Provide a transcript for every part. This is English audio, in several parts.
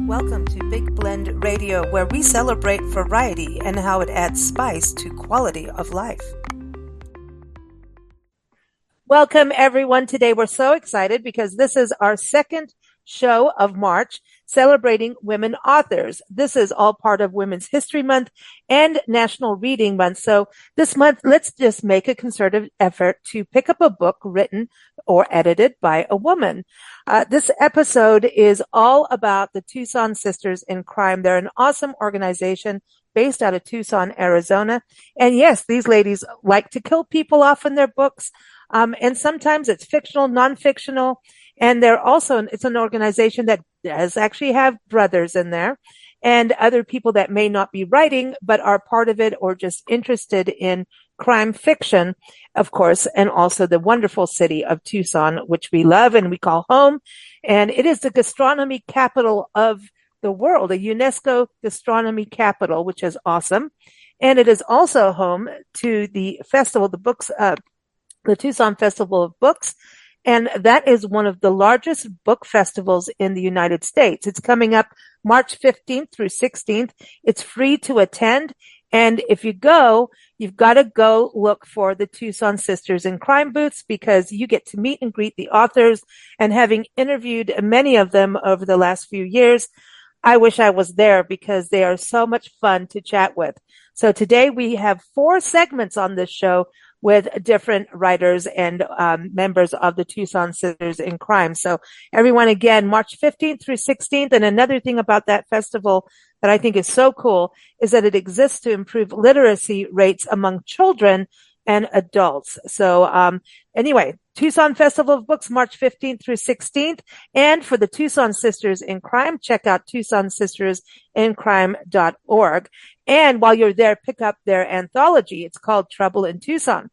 Welcome to Big Blend Radio, where we celebrate variety and how it adds spice to quality of life. Welcome, everyone. Today we're so excited because this is our second show of March celebrating women authors. This is all part of Women's History Month and National Reading Month. So this month, let's just make a concerted effort to pick up a book written or edited by a woman. This episode is all about the Tucson Sisters in Crime. They're an awesome organization based out of Tucson, Arizona. And yes, these ladies like to kill people off in their books. And sometimes it's fictional, non-fictional. And they're also, it's an organization that does actually have brothers in there and other people that may not be writing, but are part of it or just interested in crime fiction, of course, and also the wonderful city of Tucson, which we love and we call home. And it is the gastronomy capital of the world, a UNESCO gastronomy capital, which is awesome. And it is also home to the festival, the Tucson Festival of Books. And that is one of the largest book festivals in the United States. It's coming up March 15th through 16th. It's free to attend. And if you go, you've got to go look for the Tucson Sisters in Crime booths because you get to meet and greet the authors. And having interviewed many of them over the last few years, I wish I was there because they are so much fun to chat with. So today we have 4 segments on this show with different writers and members of the Tucson Sisters in Crime. So everyone, again, March 15th through 16th. And another thing about that festival that I think is so cool is that it exists to improve literacy rates among children and adults. So anyway, Tucson Festival of Books, March 15th through 16th. And for the Tucson Sisters in Crime, check out TucsonSistersInCrime.org. And while you're there, pick up their anthology. It's called Trouble in Tucson.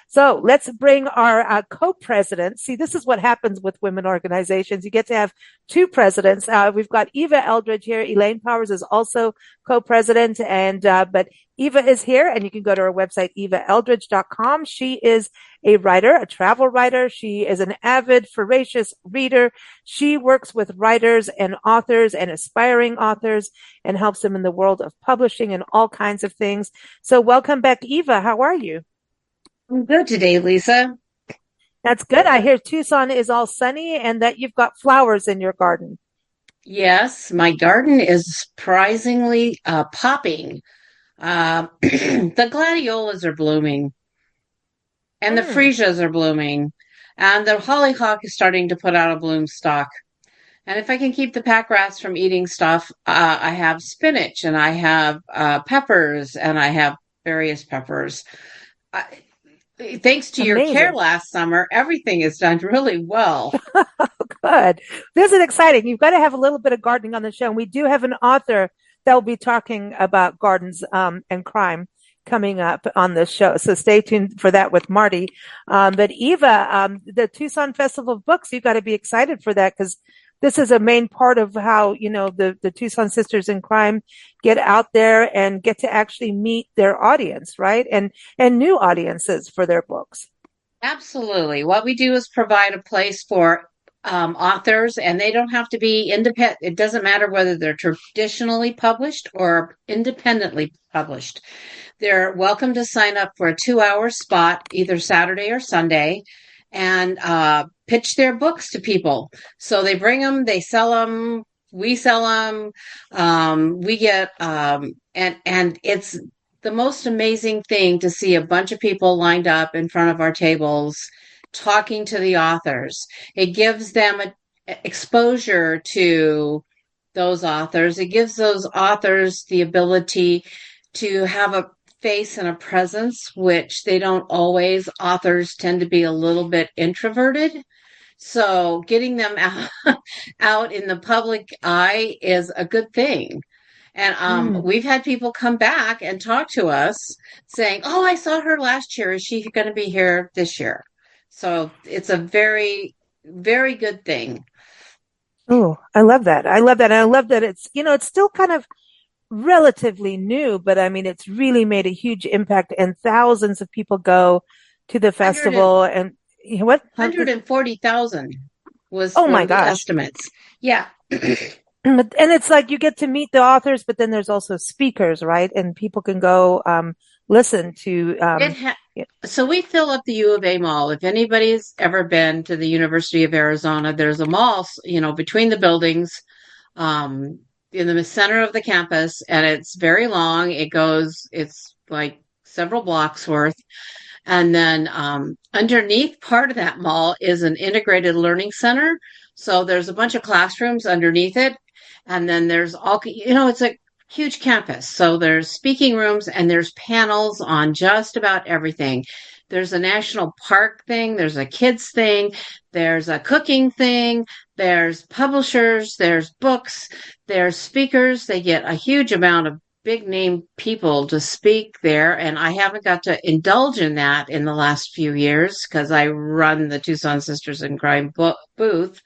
So let's bring our co-president. See, this is what happens with women organizations. You get to have 2 presidents. We've got Eva Eldridge here. Elaine Powers is also co-president, but Eva is here, and you can go to her website, evaeldridge.com. She is a writer, a travel writer. She is an avid, voracious reader. She works with writers and authors and aspiring authors and helps them in the world of publishing and all kinds of things. So welcome back, Eva. How are you? I'm good today, Lisa. That's good. I hear Tucson is all sunny and that you've got flowers in your garden. Yes, my garden is surprisingly popping. The gladiolas are blooming, and the freesias are blooming, and the hollyhock is starting to put out a bloom stalk. And if I can keep the pack rats from eating stuff, I have spinach, and I have peppers, and I have various peppers. Thanks to your care last summer, everything is done really well. Good. This is exciting. You've got to have a little bit of gardening on the show. And we do have an author that will be talking about gardens and crime coming up on this show. So stay tuned for that with Marty. But Eva, the Tucson Festival of Books, you've got to be excited for that because this is a main part of how, the Tucson Sisters in Crime get out there and get to actually meet their audience, right? And new audiences for their books. Absolutely. What we do is provide a place for authors, and they don't have to be independent. It doesn't matter whether they're traditionally published or independently published. They're welcome to sign up for a 2-hour spot, either Saturday or Sunday, and pitch their books to people. So they bring them, they sell them, we sell them, we get, and it's the most amazing thing to see a bunch of people lined up in front of our tables talking to the authors. It gives them exposure to those authors. It gives those authors the ability to have a face and a presence, which they don't always. Authors tend to be a little bit introverted. So getting them out in the public eye is a good thing. And we've had people come back and talk to us saying, "Oh, I saw her last year. Is she going to be here this year?" So it's a very, very good thing. Oh, I love that. I love that. And I love that it's, it's still kind of relatively new, but I mean, it's really made a huge impact and thousands of people go to the festival and what? 140,000 was my gosh. estimates. Yeah. And it's like you get to meet the authors, but then there's also speakers, right? And people can go listen to It ha So we fill up the U of A mall. If anybody's ever been to the University of Arizona, there's a mall, between the buildings, um, in the center of the campus, and it's very long. It's like several blocks worth. And then underneath part of that mall is an integrated learning center. So there's a bunch of classrooms underneath it. And then there's it's a huge campus. So there's speaking rooms and there's panels on just about everything. There's a national park thing, there's a kids thing, there's a cooking thing, there's publishers, there's books, there's speakers. They get a huge amount of big name people to speak there, and I haven't got to indulge in that in the last few years because I run the Tucson Sisters in Crime booth.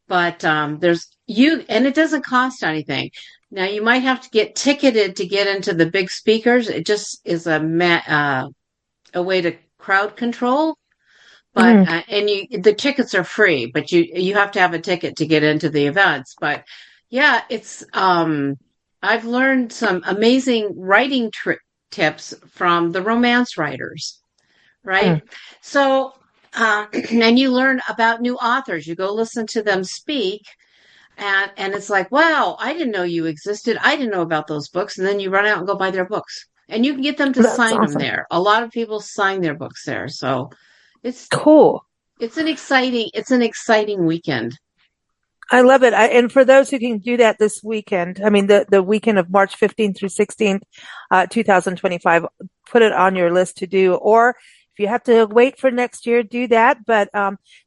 But and it doesn't cost anything. Now you might have to get ticketed to get into the big speakers. It just is a way to crowd control. But mm, the tickets are free, but you have to have a ticket to get into the events. But yeah, it's I've learned some amazing writing tips from the romance writers, mm. right? So, and you learn about new authors. You go listen to them speak, and it's like, wow, I didn't know you existed. I didn't know about those books. And then you run out and go buy their books, and you can get them to That's sign them awesome. there. A lot of people sign their books there, so it's Cool. it's an exciting weekend. I love it. And for those who can do that this weekend, I mean, the weekend of March 15th through 16th, 2025, put it on your list to do. Or if you have to wait for next year, do that. But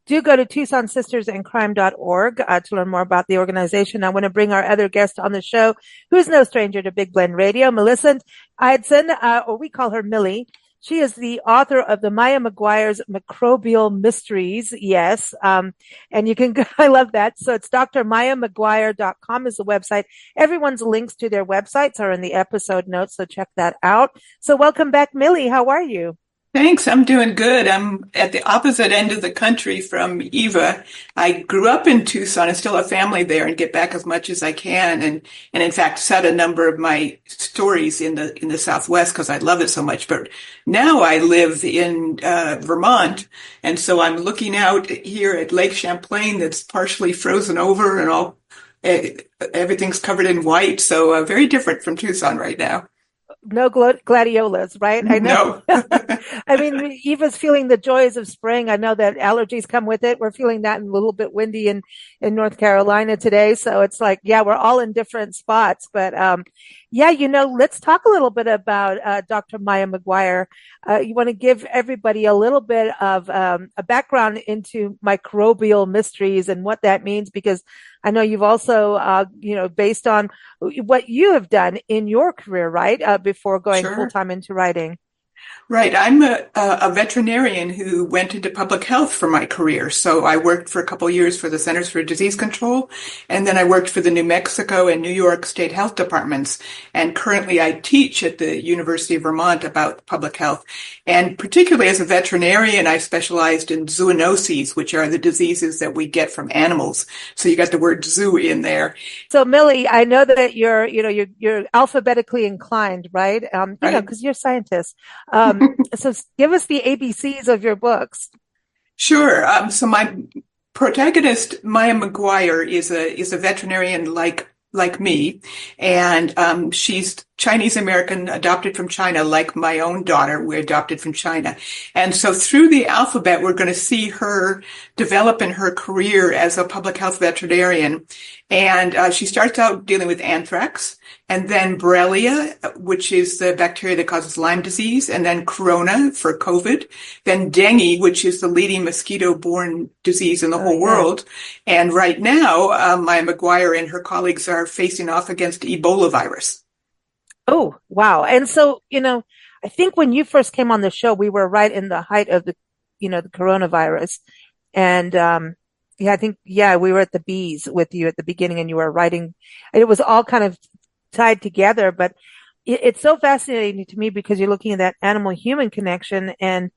do go to TucsonSistersInCrime.org to learn more about the organization. I want to bring our other guest on the show, who's no stranger to Big Blend Radio, Melissa Eidson, or we call her Millie. She is the author of the Maya McGuire's Microbial Mysteries. Yes. And you can, I love that. So it's drmayamcguire.com is the website. Everyone's links to their websites are in the episode notes. So check that out. So welcome back, Millie. How are you? Thanks. I'm doing good. I'm at the opposite end of the country from Eva. I grew up in Tucson and still have family there and get back as much as I can. And in fact, set a number of my stories in the Southwest because I love it so much. But now I live in Vermont. And so I'm looking out here at Lake Champlain that's partially frozen over and everything's covered in white. So very different from Tucson right now. No gladiolas, right? I know. No. I mean, Eva's feeling the joys of spring. I know that allergies come with it. We're feeling that and a little bit windy in North Carolina today. So it's like, yeah, we're all in different spots. But yeah, let's talk a little bit about Dr. Maya McGuire. You want to give everybody a little bit of a background into microbial mysteries and what that means, because I know you've also, based on what you have done in your career, right? Before going full Sure. time into writing. Right. I'm a veterinarian who went into public health for my career. So I worked for a couple of years for the Centers for Disease Control, and then I worked for the New Mexico and New York state health departments. And currently I teach at the University of Vermont about public health. And particularly as a veterinarian, I specialized in zoonoses, which are the diseases that we get from animals. So you got the word zoo in there. So Millie, I know that you're alphabetically inclined, right? Right. Because you're a scientist. So give us the ABCs of your books. Sure. So my protagonist, Maya McGuire, is a veterinarian like me, and she's Chinese American, adopted from China, like my own daughter. We're adopted from China, and so through the alphabet, we're going to see her develop in her career as a public health veterinarian. And she starts out dealing with anthrax, and then Borrelia, which is the bacteria that causes Lyme disease, and then Corona for COVID, then dengue, which is the leading mosquito-borne disease in the whole Yeah. world. And right now, Maya McGuire and her colleagues are facing off against Ebola virus. Oh, wow. And so, I think when you first came on the show, we were right in the height of the coronavirus. And, yeah, I think, yeah, we were at the bees with you at the beginning and you were writing, and it was all kind of tied together, but it's so fascinating to me because you're looking at that animal human connection. And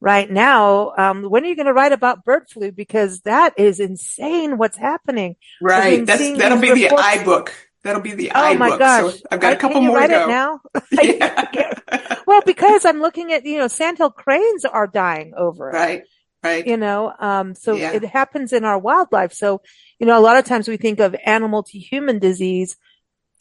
right now. When are you going to write about bird flu? Because that is insane what's happening. I've Right. been seeing That'll these be the reports. iBook. That'll be the Oh my iBook. So gosh. I've got a Can couple you more to write it go. now? I Yeah. can't. Well, because I'm looking at, sandhill cranes are dying over it, Right. Right. so Yeah. it happens in our wildlife. So, a lot of times we think of animal to human disease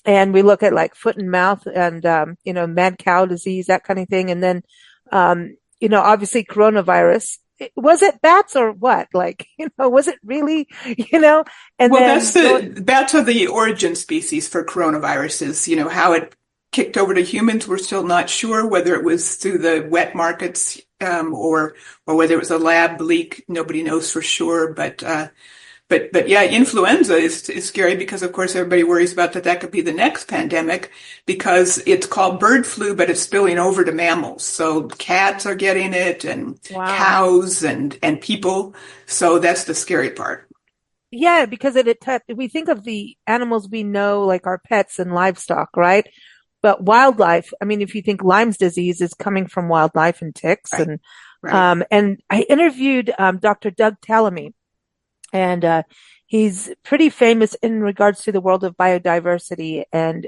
and we look at like foot and mouth and, mad cow disease, that kind of thing. And then, obviously coronavirus. Was it bats or what? Like, was it really, and Well, then bats are the origin species for coronaviruses. How it kicked over to humans, we're still not sure whether it was through the wet markets, or whether it was a lab leak. Nobody knows for sure, but yeah, influenza is scary because of course everybody worries about that could be the next pandemic because it's called bird flu, but it's spilling over to mammals. So cats are getting it and wow. cows and people. So that's the scary part. Yeah, because we think of the animals we know, like our pets and livestock, right? But wildlife, I mean, if you think Lyme's disease is coming from wildlife and ticks, Right. Right. and I interviewed Dr. Doug Tallamy, and he's pretty famous in regards to the world of biodiversity and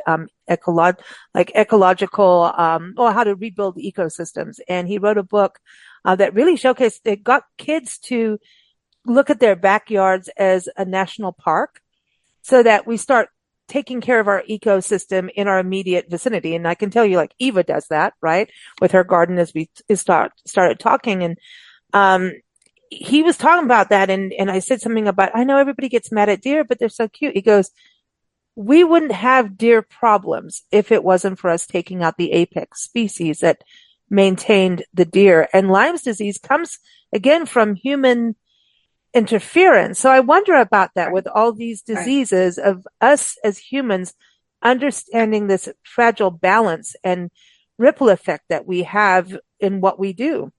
ecological, or how to rebuild ecosystems. And he wrote a book that really showcased it, got kids to look at their backyards as a national park so that we start taking care of our ecosystem in our immediate vicinity. And I can tell you, like Eva does that, right? With her garden as we started talking. And, he was talking about that. And I said something about, I know everybody gets mad at deer, but they're so cute. He goes, we wouldn't have deer problems if it wasn't for us taking out the apex species that maintained the deer. And Lyme's disease comes again from human interference. So I wonder about that with all these diseases of us as humans understanding this fragile balance and ripple effect that we have in what we do.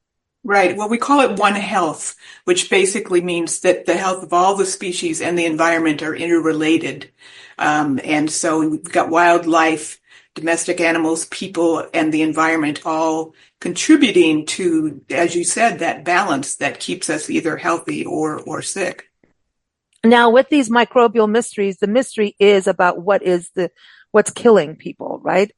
Right. Well, we call it One Health, which basically means that the health of all the species and the environment are interrelated. And so we've got wildlife, domestic animals, people, and the environment all contributing to, as you said, that balance that keeps us either healthy or sick. Now, with these microbial mysteries, the mystery is about what's killing people, right?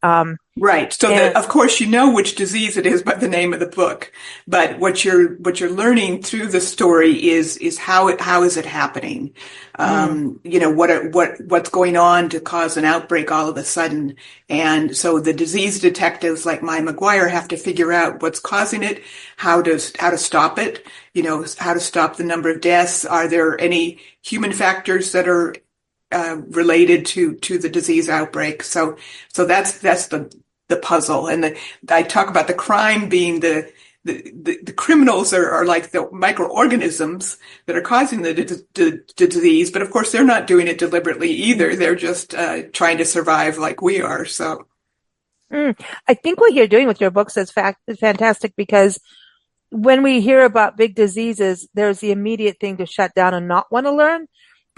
Right. So that, of course, you know which disease it is by the name of the book, but what you're learning through the story is how is it happening? What's going on to cause an outbreak all of a sudden? And so the disease detectives like Maya McGuire have to figure out what's causing it, how to stop it, how to stop the number of deaths. Are there any human factors that are related to the disease outbreak? So that's the puzzle. And I talk about the crime being the criminals are like the microorganisms that are causing the disease, but of course they're not doing it deliberately either. They're just trying to survive like we are. So I think what you're doing with your books is fantastic, because when we hear about big diseases, there's the immediate thing to shut down and not want to learn.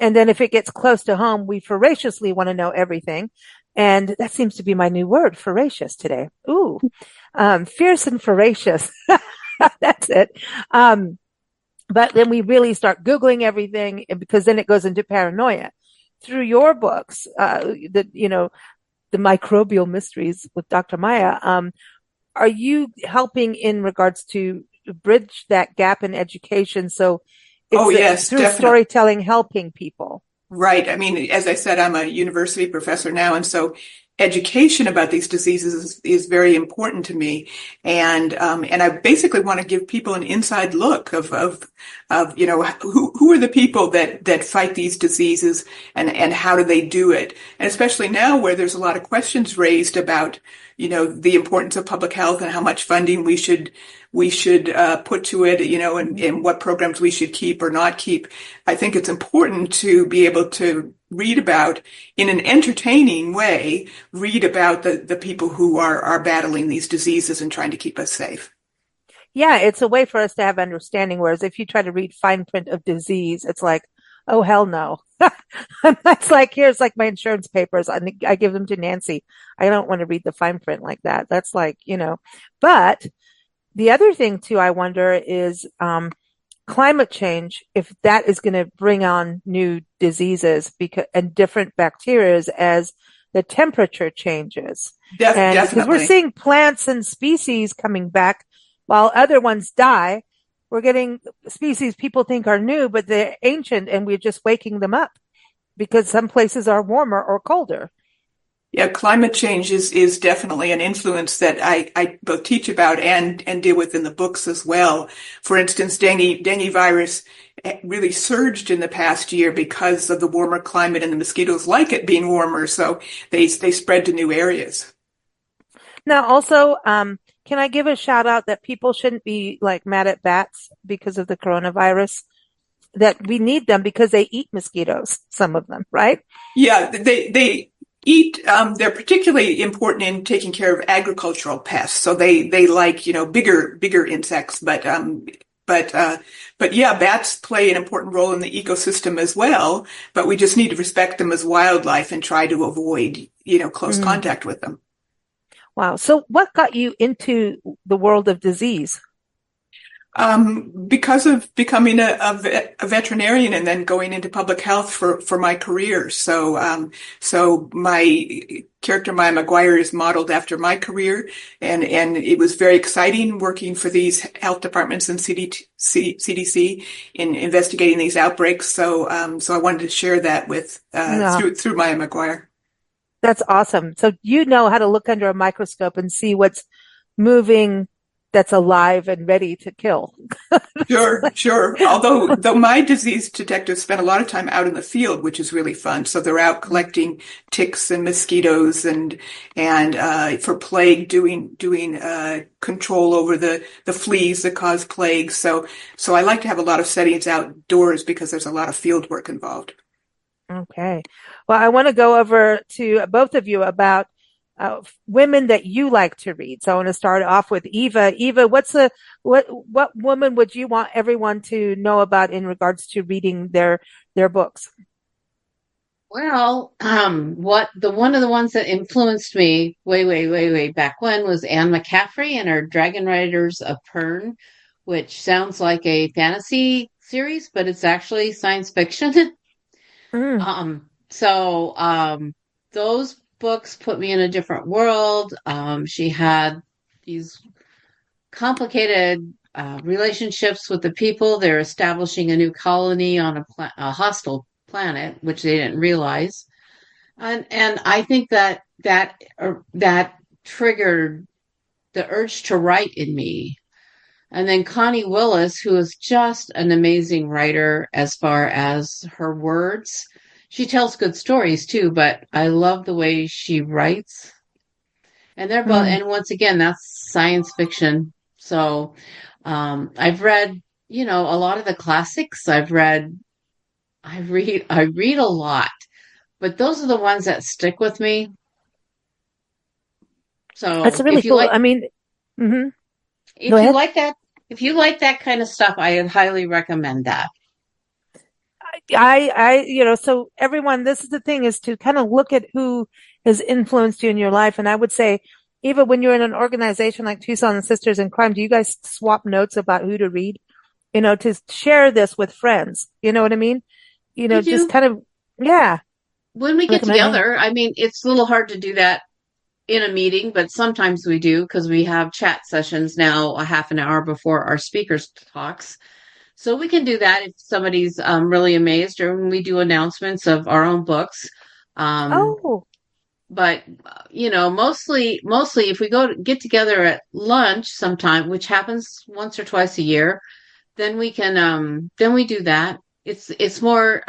And then if it gets close to home, we voraciously want to know everything. And that seems to be my new word, voracious today. Ooh, fierce and voracious. That's it. But then we really start Googling everything, because then it goes into paranoia. Through your books, the microbial mysteries with Dr. Maya, are you helping in regards to bridge that gap in education? So it's through definitely. storytelling, helping people. Right. I mean, as I said, I'm a university professor now, and so education about these diseases is very important to me. And I basically want to give people an inside look of who are the people that fight these diseases, and how do they do it? And especially now where there's a lot of questions raised about, the importance of public health and how much funding we should put to it, and what programs we should keep or not keep. I think it's important to be able to read about, in an entertaining way, read about the people who are battling these diseases and trying to keep us safe. Yeah, it's a way for us to have understanding. Whereas if you try to read fine print of disease, it's like, oh, hell no. That's like, here's like my insurance papers. I give them to Nancy. I don't want to read the fine print like that. That's like, but The other thing too, I wonder is climate change, if that is going to bring on new diseases because and different bacteria as the temperature changes. And because we're Definitely. seeing plants and species coming back while other ones die, we're getting species people think are new, but they're ancient and we're just waking them up because some places are warmer or colder. Yeah, climate change is definitely an influence that I both teach about and deal with in the books as well. For instance, dengue virus really surged in the past year because of the warmer climate, and the mosquitoes like it being warmer, so they spread to new areas. Now, also, can I give a shout out that people shouldn't be like mad at bats because of the coronavirus? That we need them because they eat mosquitoes, some of them, right? Yeah, they eat. They're particularly important in taking care of agricultural pests. So they like bigger insects, but but yeah, bats play an important role in the ecosystem as well. But we just need to respect them as wildlife and try to avoid close Mm. contact with them. Wow. So what got you into the world of disease? Because of becoming a veterinarian and then going into public health for my career. So my character, Maya McGuire, is modeled after my career, and it was very exciting working for these health departments and CDC in investigating these outbreaks. So I wanted to share that with Yeah, through Maya McGuire. that's awesome. So you know how to look under a microscope and see what's moving that's alive and ready to kill. Sure, sure. Though my disease detectives spend a lot of time out in the field, which is really fun. So they're out collecting ticks and mosquitoes and for plague, doing control over the fleas that cause plague. So I like to have a lot of settings outdoors because there's a lot of field work involved. Okay. Well, I want to go over to both of you about women that you like to read. So I want to start off with Eva. Eva, what woman would you want everyone to know about in regards to reading their books? Well, what the one of the ones that influenced me way back when was Anne McCaffrey and her Dragon Riders of Pern, which sounds like a fantasy series, but it's actually science fiction. Mm. So those books put me in a different world. She had these complicated relationships with the people. They're establishing a new colony on a hostile planet, which they didn't realize. And I think that triggered the urge to write in me. And then Connie Willis, who is just an amazing writer as far as her words. She tells good stories too, but I love the way she writes. And they're both, Mm. and once again, that's science fiction. So I've read, a lot of the classics. I read a lot, but those are the ones that stick with me. That's So really cool. I mean, hmm go if you ahead. like that, if you like that kind of stuff, I highly recommend that. So everyone, this is the thing is to kind of look at who has influenced you in your life. And I would say, even when you're in an organization like Tucson Sisters in Crime, do you guys swap notes about who to read? To share this with friends. You know what I mean? We Just do kind of, yeah, when we get recommend. together. I mean, it's a little hard to do that in a meeting, but sometimes we do because we have chat sessions now a half an hour before our speakers talks. So we can do that if somebody's really amazed, or when we do announcements of our own books. Um, Oh, but mostly if we get together at lunch sometime, which happens once or twice a year, then we do that. It's more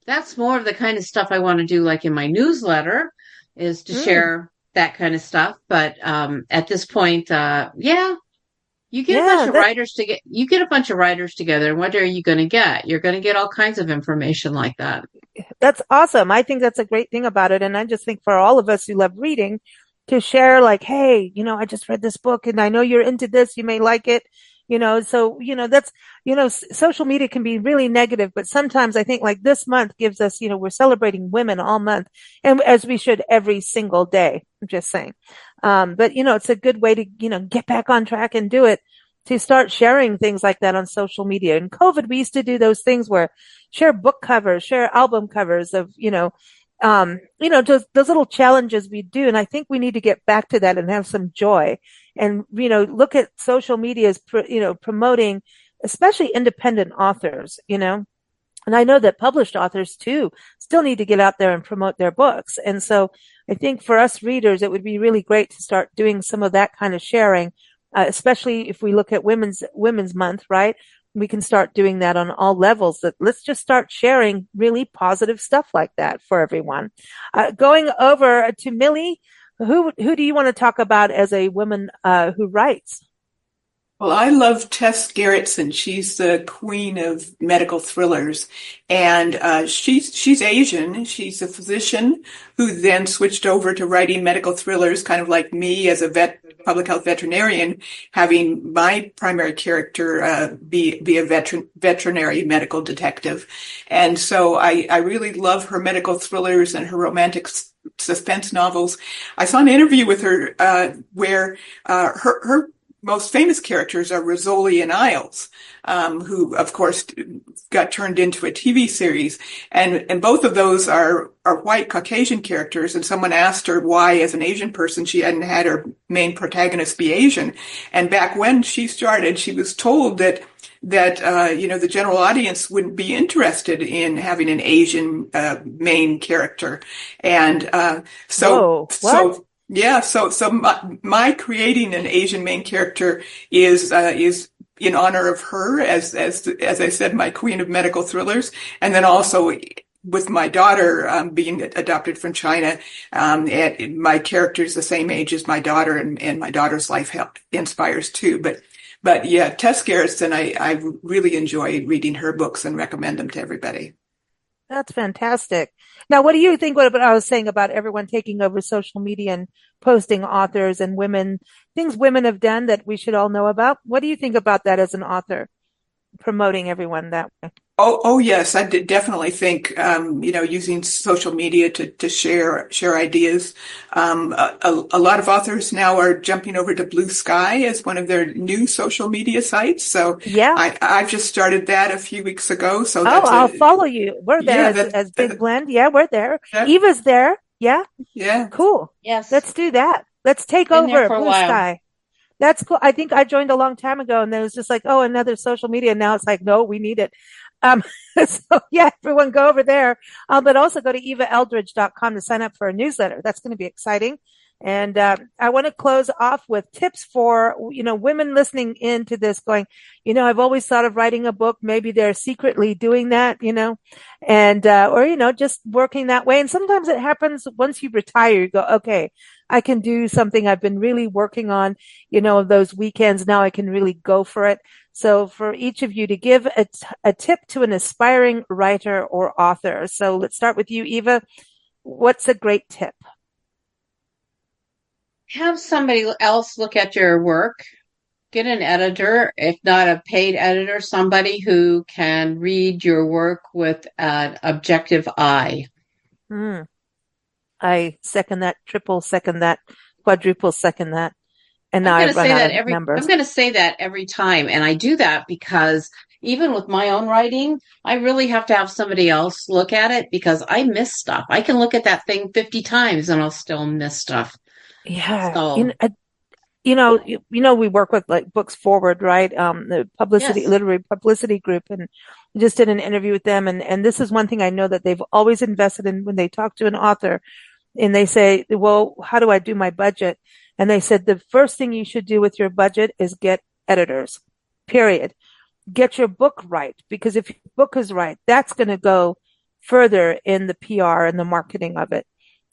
that's more of the kind of stuff I want to do, like in my newsletter, is to mm, share that kind of stuff. But at this point, yeah, yeah, you get a bunch of writers together, and what are you going to get? You're going to get all kinds of information like that. that's awesome. I think that's a great thing about it. And I just think for all of us who love reading to share like, hey, I just read this book and I know you're into this. You may like it. So, that's, social media can be really negative, but sometimes I think like this month gives us, we're celebrating women all month and as we should every single day. I'm just saying. But it's a good way to, get back on track and do it, to start sharing things like that on social media. In COVID, we used to do those things where share book covers, share album covers of, those little challenges we do. And I think we need to get back to that and have some joy and, look at social media as, promoting, especially independent authors, And I know that published authors too still need to get out there and promote their books. And so I think for us readers, it would be really great to start doing some of that kind of sharing, especially if we look at Women's Month, right? We can start doing that on all levels. That let's just start sharing really positive stuff like that for everyone. Going over to Millie, who do you want to talk about as a woman who writes? Well, I love Tess Gerritsen. She's the queen of medical thrillers, and she's Asian. She's a physician who then switched over to writing medical thrillers, kind of like me as a public health veterinarian, having my primary character be a veterinary medical detective. And so I really love her medical thrillers and her romantic suspense novels. I saw an interview with her where her most famous characters are Rizzoli and Isles, who, of course, got turned into a TV series. And both of those are white Caucasian characters. And someone asked her why, as an Asian person, she hadn't had her main protagonist be Asian. And back when she started, she was told that the general audience wouldn't be interested in having an Asian main character. And Whoa, what? yeah, so my creating an Asian main character is in honor of her as I said, my queen of medical thrillers, and then also with my daughter being adopted from China, and my character is the same age as my daughter, and my daughter's life inspires too. But yeah, Tess Gerritsen, I really enjoy reading her books and recommend them to everybody. That's fantastic. Now, what do you think what I was saying about everyone taking over social media and posting authors and things women have done that we should all know about? What do you think about that as an author, promoting everyone that way? Oh yes, I definitely think using social media to share ideas. A lot of authors now are jumping over to Blue Sky as one of their new social media sites. So yeah, I've just started that a few weeks ago. So I'll follow you. We're there as Big Blend. Yeah, we're there. Eva's there. Yeah, yeah, cool. Yes. Let's do that. Let's take Been there over for a Blue while. Sky. That's cool. I think I joined a long time ago, and then it was just like, oh, another social media. Now it's like, no, we need it. So yeah, everyone go over there. But also go to evaeldridge.com to sign up for a newsletter. That's going to be exciting. And, I want to close off with tips for, women listening into this going, I've always thought of writing a book. Maybe they're secretly doing that, and, or, just working that way. And sometimes it happens once you retire, you go, okay, I can do something I've been really working on, those weekends. Now I can really go for it. So for each of you to give a tip to an aspiring writer or author. So let's start with you, Eva. What's a great tip? Have somebody else look at your work. Get an editor, if not a paid editor, somebody who can read your work with an objective eye. I second that, triple second that, quadruple second that. And now I've run out of numbers. I'm going to say that every time. And I do that because even with my own writing, I really have to have somebody else look at it because I miss stuff. I can look at that thing 50 times and I'll still miss stuff. Yeah. So, we work with like Books Forward, right? The literary publicity group. And we just did an interview with them. And this is one thing I know that they've always invested in when they talk to an author and they say, well, how do I do my budget? And they said, the first thing you should do with your budget is get editors, period. Get your book right, because if your book is right, that's going to go further in the PR and the marketing of it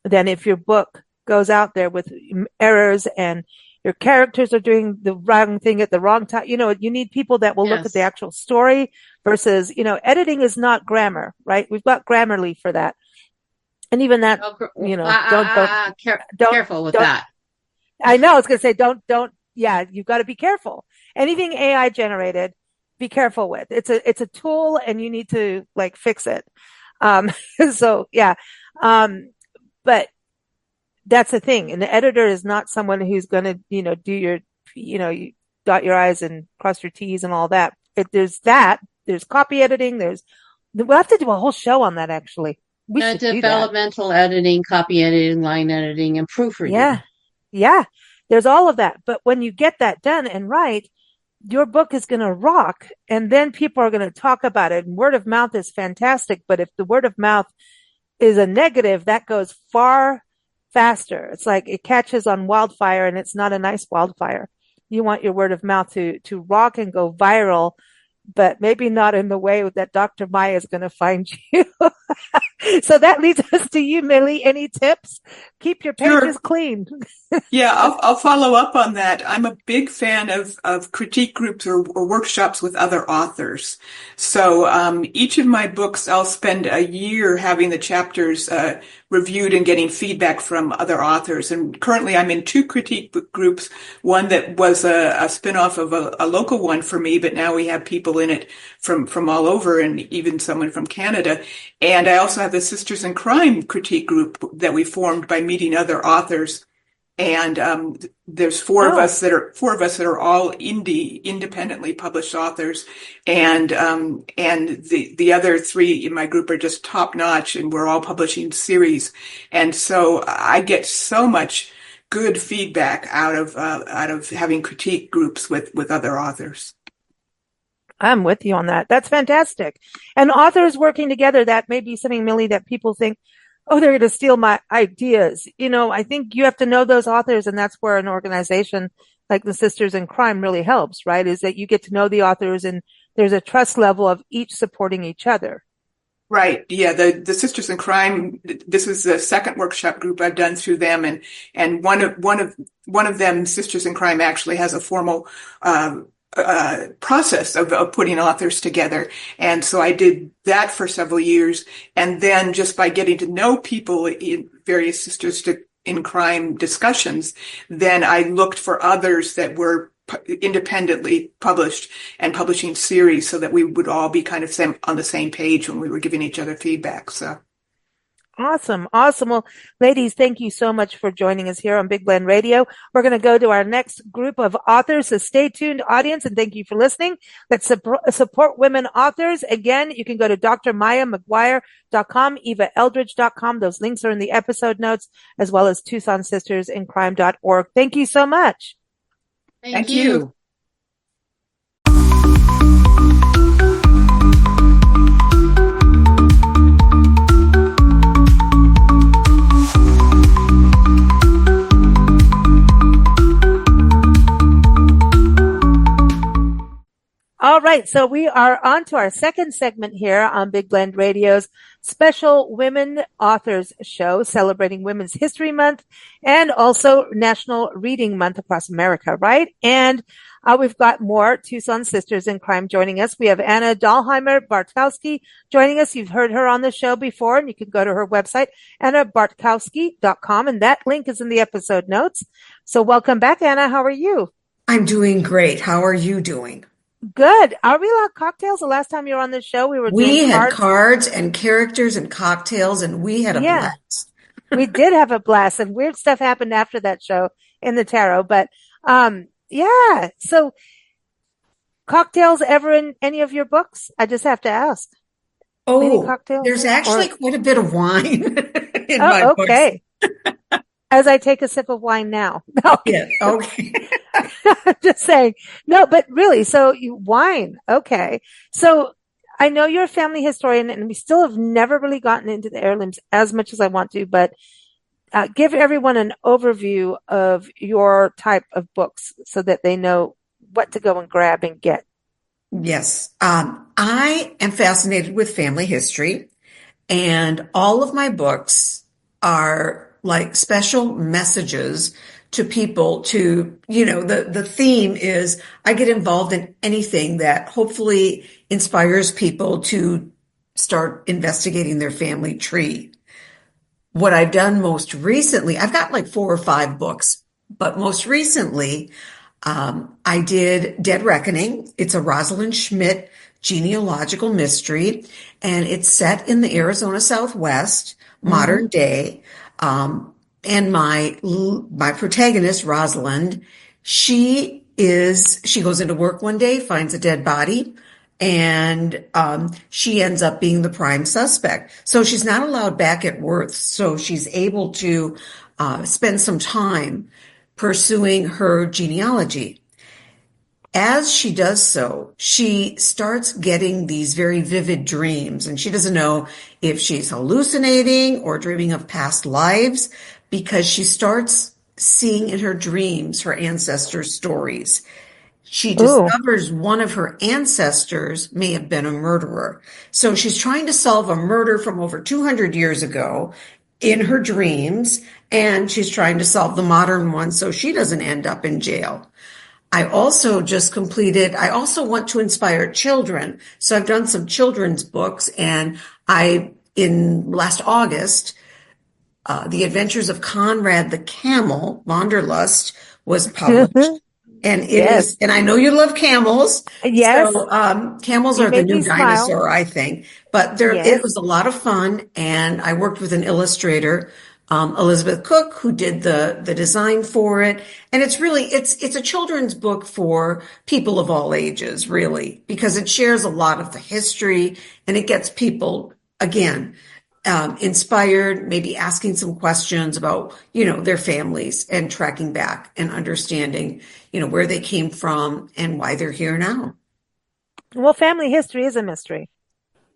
than if your book goes out there with errors and your characters are doing the wrong thing at the wrong time. You need people that will look at the actual story versus, editing is not grammar, right? We've got Grammarly for that. And even that, careful with that. I know. I was going to say, don't. Yeah, you've got to be careful. Anything AI generated, be careful with. It's a tool, and you need to fix it. So yeah. But That's the thing. And the editor is not someone who's going to, do you dot your I's and cross your T's and all that. There's copy editing. We'll have to do a whole show on that, actually. We should do that. Developmental editing, copy editing, line editing, and proofreading. Yeah. Yeah. There's all of that. But when you get that done and right, your book is going to rock. And then people are going to talk about it. And word of mouth is fantastic. But if the word of mouth is a negative, that goes far faster. It's like it catches on wildfire, and it's not a nice wildfire. You want your word of mouth to rock and go viral, but maybe not in the way that Dr. Maya is going to find you. So that leads us to you, Millie. Any tips? Keep your pages Sure. clean. Yeah, I'll follow up on that. I'm a big fan of critique groups or workshops with other authors. So each of my books, I'll spend a year having the chapters reviewed and getting feedback from other authors. And currently I'm in two critique groups, one that was a spin-off of a local one for me, but now we have people in it from all over, and even someone from Canada. And I also have the Sisters in Crime critique group that we formed by meeting other authors. And there's four of us that are all independently published authors, and the other three in my group are just top notch, and we're all publishing series. And so I get so much good feedback out of having critique groups with other authors. I'm with you on that. That's fantastic. And authors working together, that may be something, Millie, that people think, oh, they're going to steal my ideas. I think you have to know those authors, and that's where an organization like the Sisters in Crime really helps, right? Is that you get to know the authors, and there's a trust level of each supporting each other. Right. Yeah. The Sisters in Crime, this is the second workshop group I've done through them. And one of them, Sisters in Crime, actually has a formal, process of putting authors together. And so I did that for several years. And then just by getting to know people in various Sisters in Crime discussions, then I looked for others that were independently published and publishing series so that we would all be kind of on the same page when we were giving each other feedback. So. Awesome. Awesome. Well, ladies, thank you so much for joining us here on Big Blend Radio. We're going to go to our next group of authors. So stay tuned, audience, and thank you for listening. Let's support women authors. Again, you can go to drmayamaguire.com, evaeldridge.com. Those links are in the episode notes, as well as TucsonSistersInCrime.org. Thank you so much. Thank you. All right. So we are on to our second segment here on Big Blend Radio's special Women Authors Show, celebrating Women's History Month and also National Reading Month across America, right? And we've got more Tucson Sisters in Crime joining us. We have Anna Dahlheimer-Bartkowski joining us. You've heard her on the show before, and you can go to her website, annabartkowski.com, and that link is in the episode notes. So welcome back, Anna. How are you? I'm doing great. How are you doing? Good. Are we allowed cocktails? The last time you were on the show, we had cards and characters and cocktails, and we had a blast. We did have a blast, and weird stuff happened after that show in the tarot. But yeah. So cocktails ever in any of your books? I just have to ask. Oh, there's actually quite a bit of wine in my books. Okay. As I take a sip of wine now. No. Yeah. Okay. Just saying. No, but really, so wine. Okay. So I know you're a family historian, and we still have never really gotten into the heirlooms as much as I want to, but give everyone an overview of your type of books so that they know what to go and grab and get. Yes. I am fascinated with family history, and all of my books are like special messages to people the theme is I get involved in anything that hopefully inspires people to start investigating their family tree. What I've done most recently, I've got like 4 or 5 books, but most recently, I did Dead Reckoning. It's a Rosalind Schmidt genealogical mystery, and it's set in the Arizona Southwest, modern day. And my protagonist, Rosalind, she goes into work one day, finds a dead body, and she ends up being the prime suspect. So she's not allowed back at Worth. So she's able to spend some time pursuing her genealogy. As she does so, she starts getting these very vivid dreams, and she doesn't know if she's hallucinating or dreaming of past lives, because she starts seeing in her dreams her ancestors' stories. She discovers one of her ancestors may have been a murderer. So she's trying to solve a murder from over 200 years ago in her dreams, and she's trying to solve the modern one so she doesn't end up in jail. I also want to inspire children. So I've done some children's books, and in last August, The Adventures of Conrad the Camel, Wanderlust, was published. And it is, and I know you love camels. Yes. So, camels are the new dinosaur, I think. But it was a lot of fun. And I worked with an illustrator, Elizabeth Cook, who did the design for it. And it's a children's book for people of all ages, really, because it shares a lot of the history, and it gets people, again, inspired, maybe asking some questions about, their families, and tracking back and understanding, where they came from and why they're here now. Well, family history is a mystery.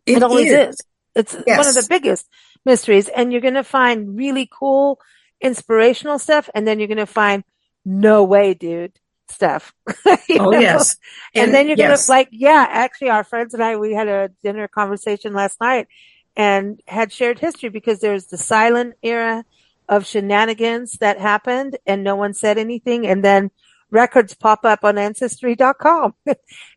It always is. It's one of the biggest mysteries. And you're going to find really cool, inspirational stuff. And then you're going to find no way, dude stuff. Yes. And then you're going to actually our friends and I, we had a dinner conversation last night and had shared history, because there's the silent era of shenanigans that happened and no one said anything. And then records pop up on Ancestry.com.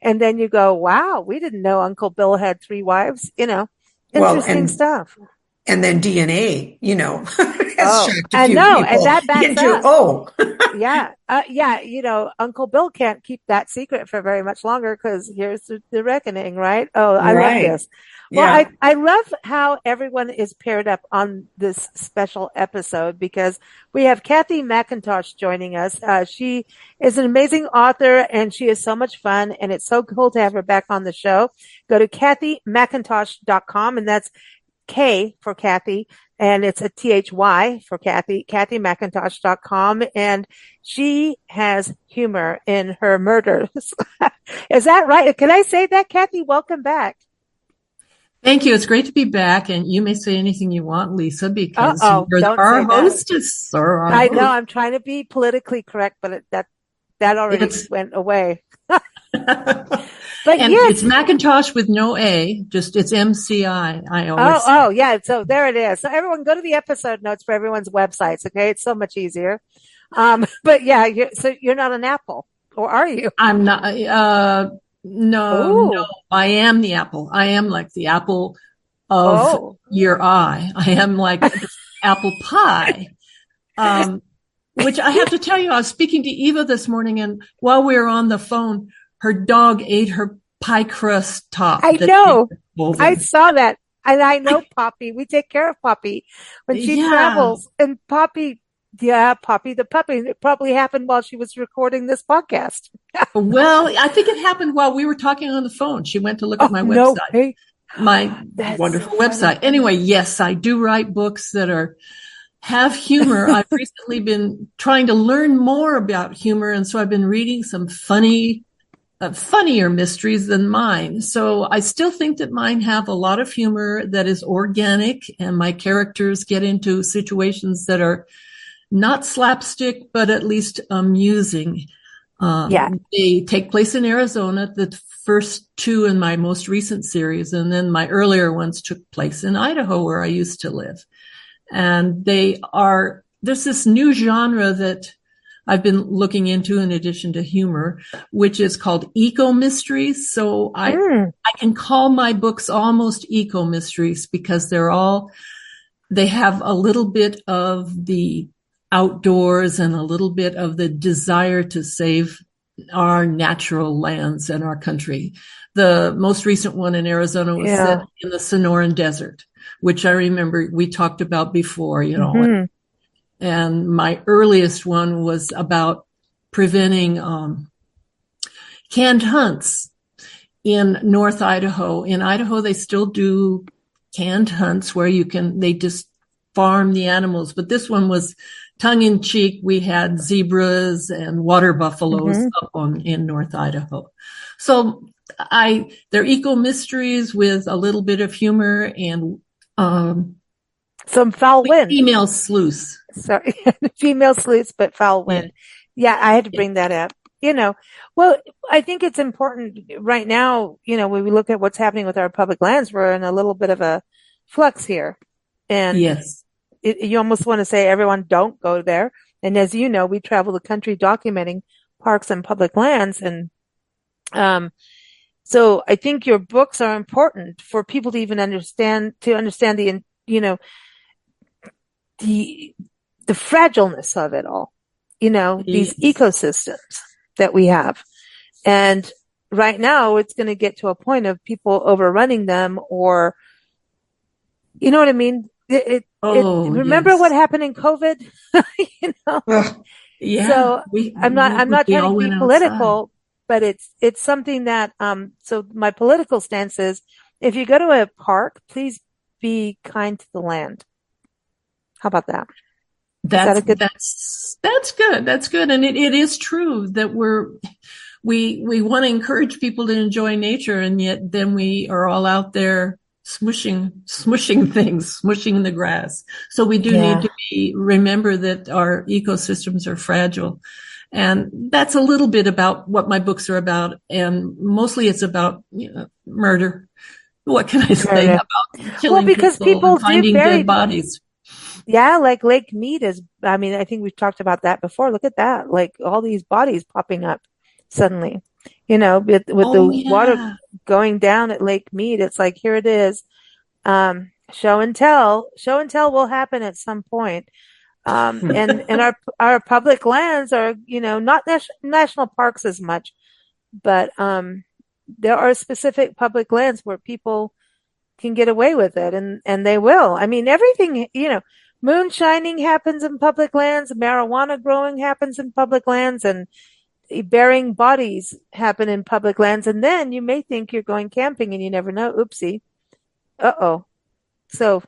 And then you go, wow, we didn't know Uncle Bill had 3 wives, interesting stuff. And then DNA, has shocked a few people. And that backs up. Uncle Bill can't keep that secret for very much longer, because here's the reckoning, right? Oh, I love this. Well, I love how everyone is paired up on this special episode, because we have Kathy McIntosh joining us. She is an amazing author, and she is so much fun, and it's so cool to have her back on the show. Go to KathyMcIntosh.com, and that's K for Kathy, and it's a THY for Kathy, KathyMcIntosh.com, and she has humor in her murders. Is that right? Can I say that, Kathy? Welcome back. Thank you. It's great to be back, and you may say anything you want, Lisa, because you're our hostess. I know. I'm trying to be politically correct, but that already went away. But it's Macintosh with no A, just it's MCI. I always yeah. So there it is. So everyone, go to the episode notes for everyone's websites. Okay, it's so much easier. But yeah, you're not an apple, or are you? I'm not. No, I am the apple. I am like the apple of your eye. I am like apple pie. Which I have to tell you, I was speaking to Eva this morning, and while we were on the phone, her dog ate her pie crust top. I know. I saw that. And I know Poppy. We take care of Poppy when she travels. And Poppy the puppy. It probably happened while she was recording this podcast. Well, I think it happened while we were talking on the phone. She went to look at my website, my wonderful website. Anyway, yes, I do write books that have humor. I've recently been trying to learn more about humor, and so I've been reading some funnier mysteries than mine. So I still think that mine have a lot of humor that is organic, and my characters get into situations that are not slapstick, but at least amusing. They take place in Arizona, the first 2 in my most recent series, and then my earlier ones took place in Idaho, where I used to live. And there's this new genre that I've been looking into in addition to humor, which is called eco mysteries. So I can call my books almost eco mysteries, because they have a little bit of the outdoors and a little bit of the desire to save our natural lands and our country. The most recent one in Arizona was set in the Sonoran Desert, which I remember we talked about before, And my earliest one was about preventing canned hunts in North Idaho. In Idaho, they still do canned hunts where they just farm the animals. But this one was tongue in cheek. We had zebras and water buffaloes up in North Idaho. So they're eco mysteries with a little bit of humor and some foul wind. Female sleuths. Sorry, female sleuths, but foul wind. Yeah, I had to bring that up. Well, I think it's important right now, when we look at what's happening with our public lands, we're in a little bit of a flux here. And yes, you almost want to say everyone don't go there. And as you know, we travel the country documenting parks and public lands. And so I think your books are important for people to even understand the fragileness of it all, these ecosystems that we have. And right now it's going to get to a point of people overrunning them, or, you know what I mean? Remember what happened in COVID? Yeah. So I'm not trying to be political, but it's something that, so my political stance is, if you go to a park, please be kind to the land. How about that? That's good. That's good. And it is true that we want to encourage people to enjoy nature, and yet then we are all out there smushing things, smushing the grass. So we do need to remember that our ecosystems are fragile. And that's a little bit about what my books are about. And mostly it's about murder. What can I say about killing people and finding dead bodies? Yeah, like Lake Mead I think we've talked about that before. Look at that. Like all these bodies popping up suddenly, with the water going down at Lake Mead. It's like, here it is. Show and tell will happen at some point. And our public lands are, not national parks as much, but, there are specific public lands where people can get away with it, and they will. I mean, everything, moonshining happens in public lands, marijuana growing happens in public lands, and burying bodies happen in public lands. And then you may think you're going camping and you never know. Oopsie. Uh-oh. So,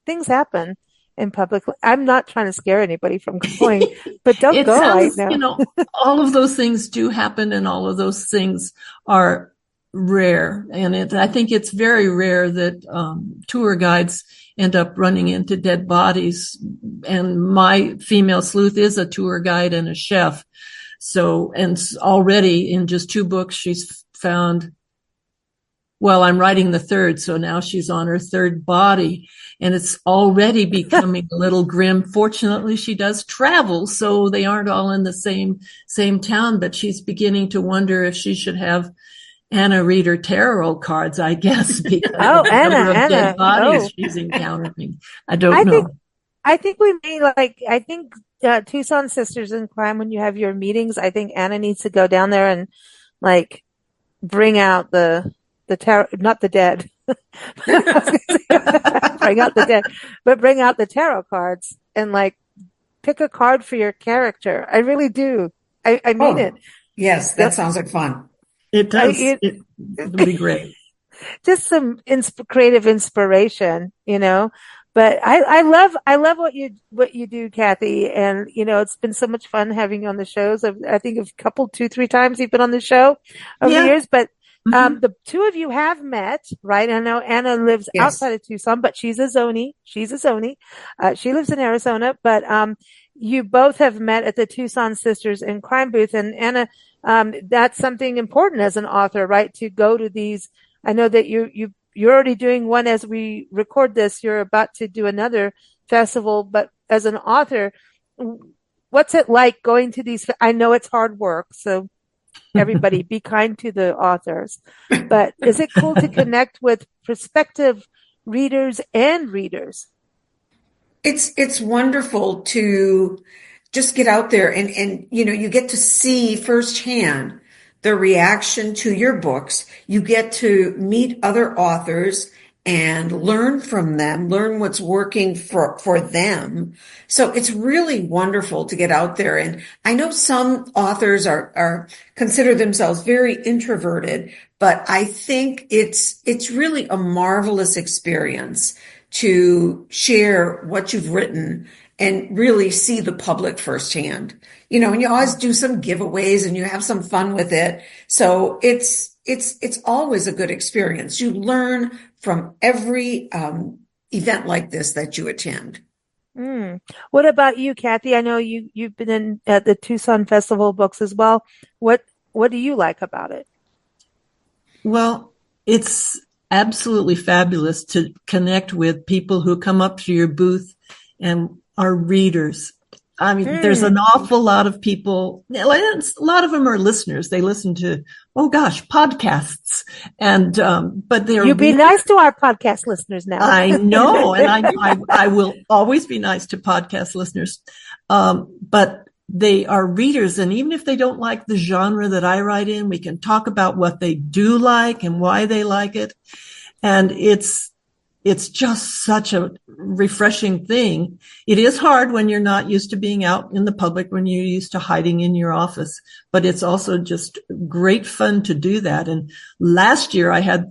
things happen in public. I'm not trying to scare anybody from going, but don't go right now. All of those things do happen, and all of those things are rare. And I think it's very rare that tour guides end up running into dead bodies. And my female sleuth is a tour guide and a chef. So, and already in just 2 books, she's found, well, I'm writing the 3rd. So now she's on her 3rd body, and it's already becoming a little grim. Fortunately, she does travel, so they aren't all in the same town, but she's beginning to wonder if she should have Anna read her tarot cards, I guess, because of the number of dead bodies she's encountering. I don't know. I think we may Tucson Sisters in Crime, when you have your meetings, I think Anna needs to go down there and bring out the tarot, not the dead. Bring out the dead, but bring out the tarot cards and pick a card for your character. I really do. I mean it. Yes, that sounds like fun. It does. It would be great. Just some creative inspiration, But I love what you do, Kathy. And, it's been so much fun having you on the shows. I think a couple, 2-3 times you've been on the show over the years, but, the 2 of you have met, right? I know Anna lives outside of Tucson, but she's a Zoni. She lives in Arizona, but, you both have met at the Tucson Sisters in Crime booth. And Anna, that's something important as an author, right? To go to these. I know that you're already doing one as we record this. You're about to do another festival, but as an author, what's it like going to these? I know it's hard work, so everybody be kind to the authors, but is it cool to connect with prospective readers and readers? It's wonderful to just get out there and you get to see firsthand the reaction to your books. You get to meet other authors and learn from them, learn what's working for them. So it's really wonderful to get out there. And I know some authors are consider themselves very introverted, but I think it's really a marvelous experience to share what you've written and really see the public firsthand. You know, and you always do some giveaways and you have some fun with it. So it's always a good experience. You learn from every event like this that you attend. What about you, Kathy? I know you've been at the Tucson Festival of Books as well. What do you like about it? Well, it's absolutely fabulous to connect with people who come up to your booth and are readers. I mean, there's an awful lot of people, a lot of them are listeners. They listen to, podcasts. And, but they're. You be nice to our podcast listeners now. I know. And I will always be nice to podcast listeners. But they are readers. And even if they don't like the genre that I write in, we can talk about what they do like and why they like it. And it's just such a refreshing thing. It is hard when you're not used to being out in the public, when you're used to hiding in your office, but it's also just great fun to do that. And last year I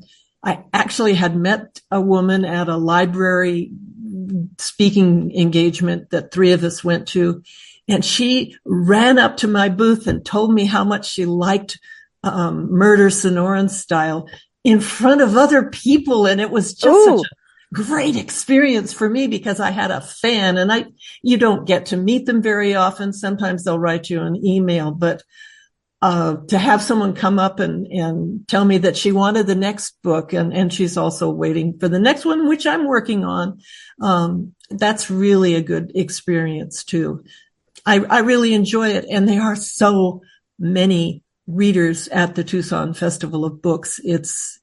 actually had met a woman at a library speaking engagement that 3 of us went to, and she ran up to my booth and told me how much she liked Murder Sonoran Style in front of other people. And it was just such a great experience for me because I had a fan, and you don't get to meet them very often. Sometimes they'll write you an email, but to have someone come up and tell me that she wanted the next book and she's also waiting for the next one, which I'm working on. That's really a good experience too. I really enjoy it. And there are so many readers at the Tucson Festival of Books. It's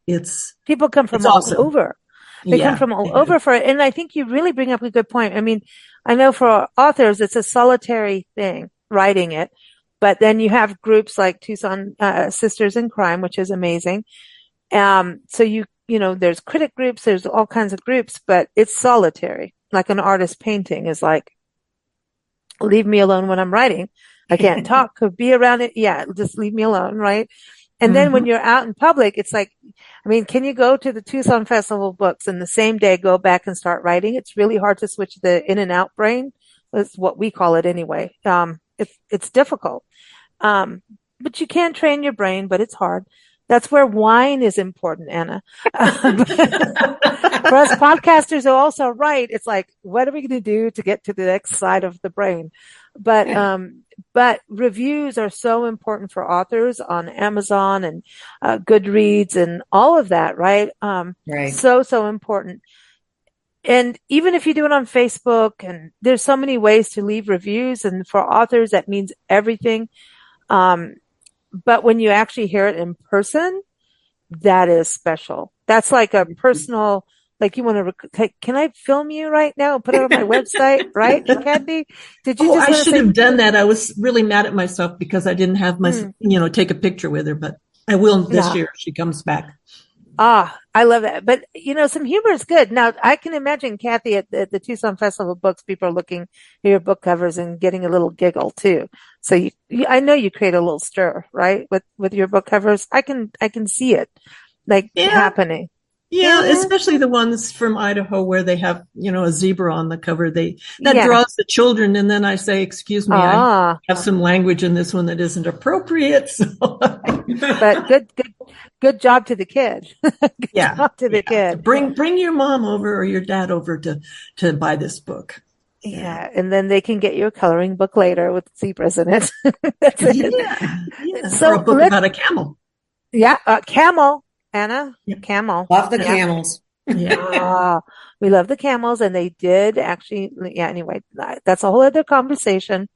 people come from all over. They come from all over for it. And I think you really bring up a good point. I mean, I know for authors, it's a solitary thing, writing it. But then you have groups like Tucson Sisters in Crime, which is amazing. So you know, there's critic groups, there's all kinds of groups, but it's solitary. Like an artist painting is like, leave me alone when I'm writing. I can't talk, could be around it. Yeah, just leave me alone, right? And then when you're out in public, it's like, I mean, can you go to the Tucson Festival of Books and the same day go back and start writing? It's really hard to switch the in and out brain. That's what we call it anyway. It's difficult. But you can train your brain, but it's hard. That's where wine is important, Anna. For us podcasters who also write, it's like, what are we going to do to get to the next side of the brain? But reviews are so important for authors on Amazon and Goodreads and all of that, right? Right. So important. And even if you do it on Facebook, and there's so many ways to leave reviews, and for authors, that means everything. But when you actually hear it in person, that is special. That's like a personal, like you want to, can I film you right now and put it on my website, right, Kathy? Did you I should have done that. I was really mad at myself because I didn't have my, take a picture with her, but I will this year if she comes back. I love that. But, some humor is good. Now, I can imagine, Kathy, at the Tucson Festival of Books, people are looking at your book covers and getting a little giggle too. So I know you create a little stir, right? With your book covers. I can see it happening. Yeah, especially the ones from Idaho where they have, a zebra on the cover. That draws the children. And then I say, excuse me, I have some language in this one that isn't appropriate. So. But good job to the kid. Good job to the kid. Bring your mom over or your dad over to buy this book. Yeah. And then they can get you a coloring book later with zebras in it. That's it. Yeah. So or a book about a camel. Yeah. Camel. Anna, camel. Love the camels. Yeah. We love the camels, and they did actually. Yeah. Anyway, that's a whole other conversation.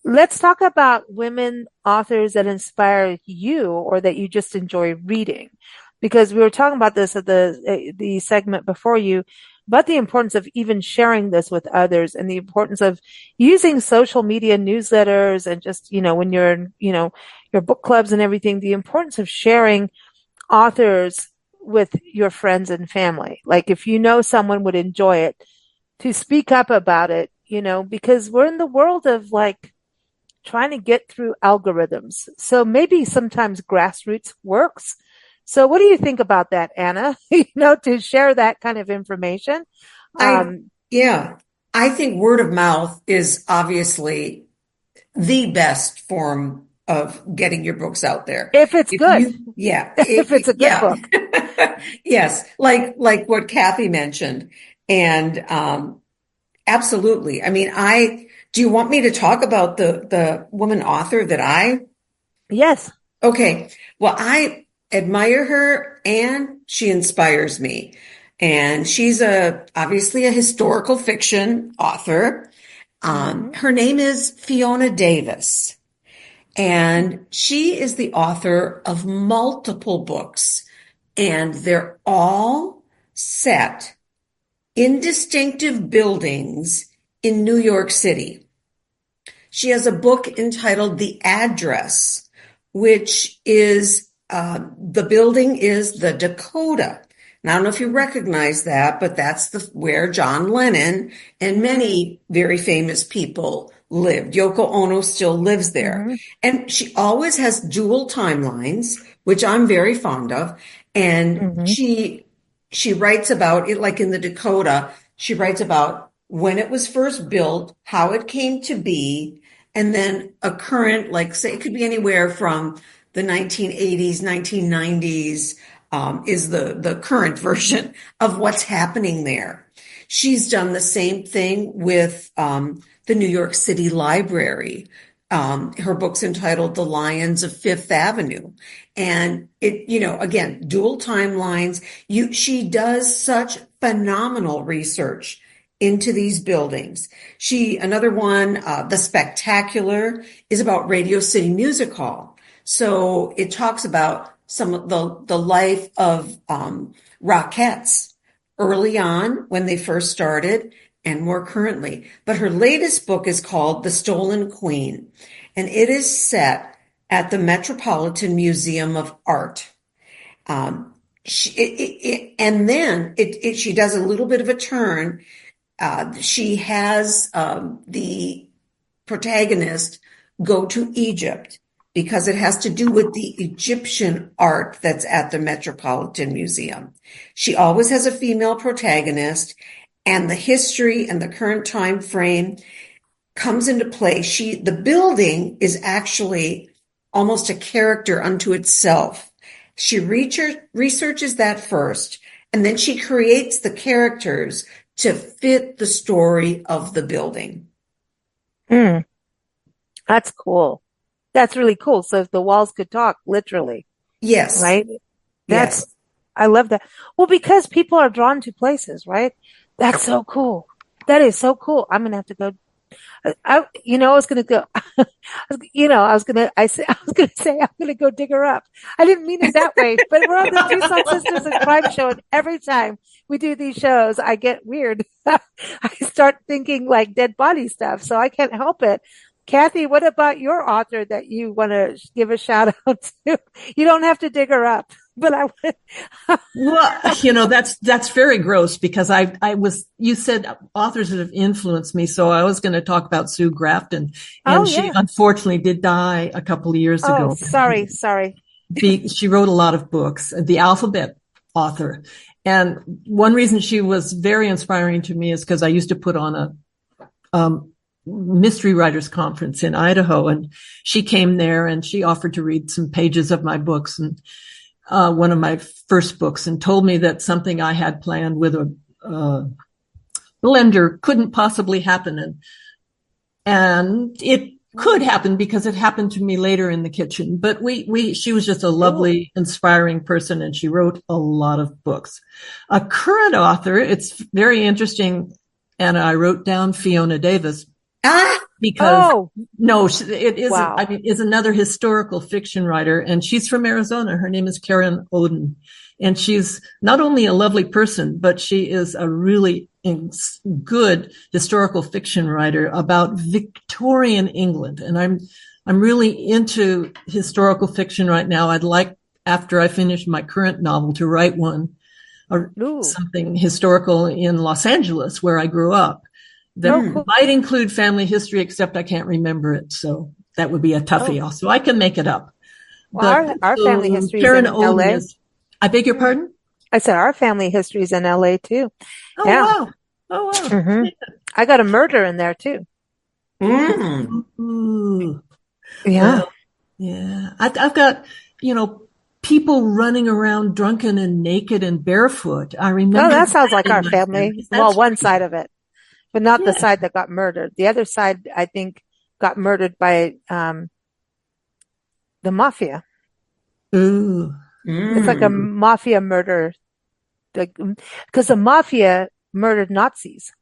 Let's talk about women authors that inspire you or that you just enjoy reading, because we were talking about this at the segment before you, about the importance of even sharing this with others and the importance of using social media newsletters and just, when you're in, your book clubs and everything, the importance of sharing authors with your friends and family. Like if you know someone would enjoy it, to speak up about it, because we're in the world of like trying to get through algorithms. So maybe sometimes grassroots works. So what do you think about that, Anna? To share that kind of information? I think word of mouth is obviously the best form of getting your books out there. If it's good. If it's a good book. Yes. Like what Kathy mentioned. And, absolutely. I mean, do you want me to talk about the woman author that Yes. Okay. Well, I admire her and she inspires me. And she's obviously a historical fiction author. Her name is Fiona Davis, and she is the author of multiple books, and they're all set in distinctive buildings in New York City. She has a book entitled The Address, which is, the building is the Dakota. And I don't know if you recognize that, but that's where John Lennon and many very famous people lived. Yoko Ono still lives there. And she always has dual timelines, which I'm very fond of. And she writes about it, like in the Dakota, she writes about when it was first built, how it came to be, and then a current, like say it could be anywhere from the 1980s, 1990s, is the current version of what's happening there. She's done the same thing with the New York City Library. Her book's entitled The Lions of Fifth Avenue. And it, again, dual timelines. She does such phenomenal research into these buildings. Another one, The Spectacular, is about Radio City Music Hall. So it talks about some of the life of Rockettes early on when they first started and more currently. But her latest book is called The Stolen Queen, and it is set at the Metropolitan Museum of Art. She does a little bit of a turn. She has the protagonist go to Egypt, because it has to do with the Egyptian art that's at the Metropolitan Museum. She always has a female protagonist, and the history and the current time frame comes into play. The building is actually almost a character unto itself. She researches that first, and then she creates the characters to fit the story of the building. That's cool. That's really cool. So if the walls could talk, literally. Yes. Right? Yes. I love that. Well, because people are drawn to places, right? That's so cool. That is so cool. I'm going to have to go. I was going to go, I was going to say, I'm going to go dig her up. I didn't mean it that way, but we're on the Tucson Sisters and Crime Show. And every time we do these shows, I get weird. I start thinking like dead body stuff. So I can't help it. Kathy, what about your author that you want to give a shout out to? You don't have to dig her up, but I would. Well, that's very gross, because you said authors that have influenced me. So I was going to talk about Sue Grafton, and she unfortunately did die a couple of years ago. Sorry. She wrote a lot of books, the alphabet author. And one reason she was very inspiring to me is because I used to put on a, mystery writers conference in Idaho, and she came there and she offered to read some pages of my books, and one of my first books, and told me that something I had planned with a blender couldn't possibly happen, and it could happen because it happened to me later in the kitchen. But she was just a lovely, inspiring person, and she wrote a lot of books. A current author, it's very interesting, Anna. I wrote down Fiona Davis. Because it is. Wow. Is another historical fiction writer, and she's from Arizona. Her name is Karen Oden, and she's not only a lovely person, but she is a really good historical fiction writer about Victorian England. And I'm really into historical fiction right now. I'd like after I finish my current novel, to write one or something historical in Los Angeles, where I grew up, that might include family history, except I can't remember it. So that would be a toughie also. I can make it up. Well, but our family history is Sharon in Oden LA. I beg your pardon? I said our family history is in LA too. Oh, yeah. Wow. Oh, wow. Mm-hmm. I got a murder in there too. Ooh. Yeah. Well, yeah. I've got, people running around drunken and naked and barefoot. I remember. Oh, that sounds like our family. Well, one side of it, but not the side that got murdered. The other side, I think, got murdered by the mafia. Ooh. It's like a mafia murder, because the mafia murdered Nazis.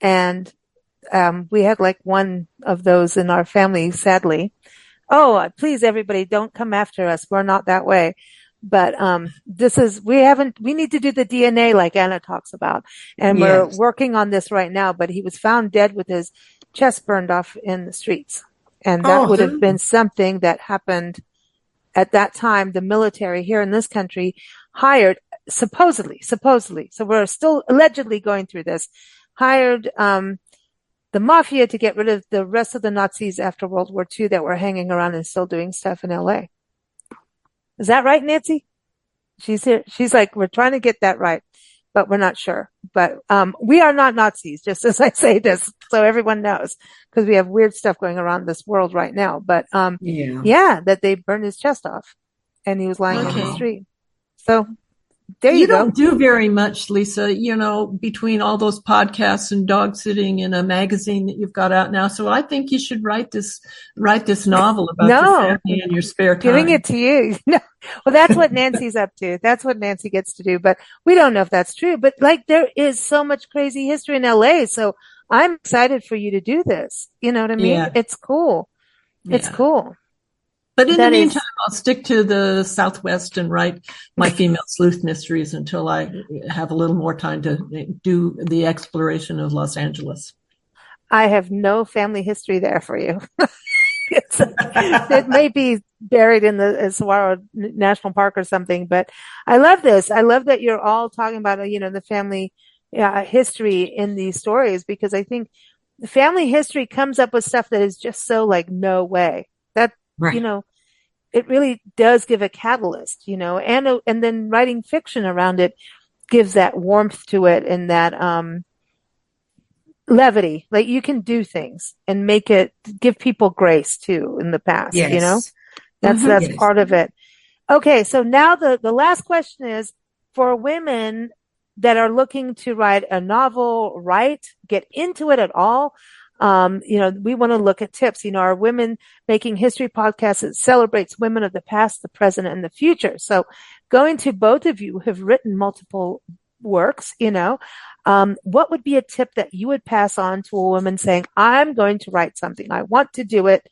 And we had like one of those in our family, sadly. Oh, please, everybody, don't come after us. We're not that way. But we need to do the DNA like Anna talks about. And we're working on this right now. But he was found dead with his chest burned off in the streets. And that would have been something that happened at that time. The military here in this country hired, supposedly, so we're still allegedly going through this, hired the mafia to get rid of the rest of the Nazis after World War II that were hanging around and still doing stuff in LA. Is that right, Nancy? She's here. She's like, we're trying to get that right, but we're not sure. But we are not Nazis, just as I say this, so everyone knows, because we have weird stuff going around this world right now. But that they burned his chest off, and he was lying in the street. So there you go. You don't do very much, Lisa, between all those podcasts and dog sitting and a magazine that you've got out now. So I think you should write this novel about your family in your spare time. Giving it to you. No. Well, that's what Nancy's up to. That's what Nancy gets to do. But we don't know if that's true. But there is so much crazy history in LA. So I'm excited for you to do this. You know what I mean? Yeah. It's cool. It's cool. But in the meantime, I'll stick to the Southwest and write my female sleuth mysteries until I have a little more time to do the exploration of Los Angeles. I have no family history there for you. It may be buried in the Saguaro National Park or something, but I love this. I love that you're all talking about, the family history in these stories, because I think the family history comes up with stuff that is just so like, no way. That, it really does give a catalyst, and then writing fiction around it gives that warmth to it and that, levity. Like you can do things and give people grace too in the past, that's part of it. Okay. So now the last question is for women that are looking to write a novel, get into it at all. We want to look at tips. Our Women Making History podcast, it celebrates women of the past, the present, and the future. So going to both of you who have written multiple works, what would be a tip that you would pass on to a woman saying, I'm going to write something. I want to do it,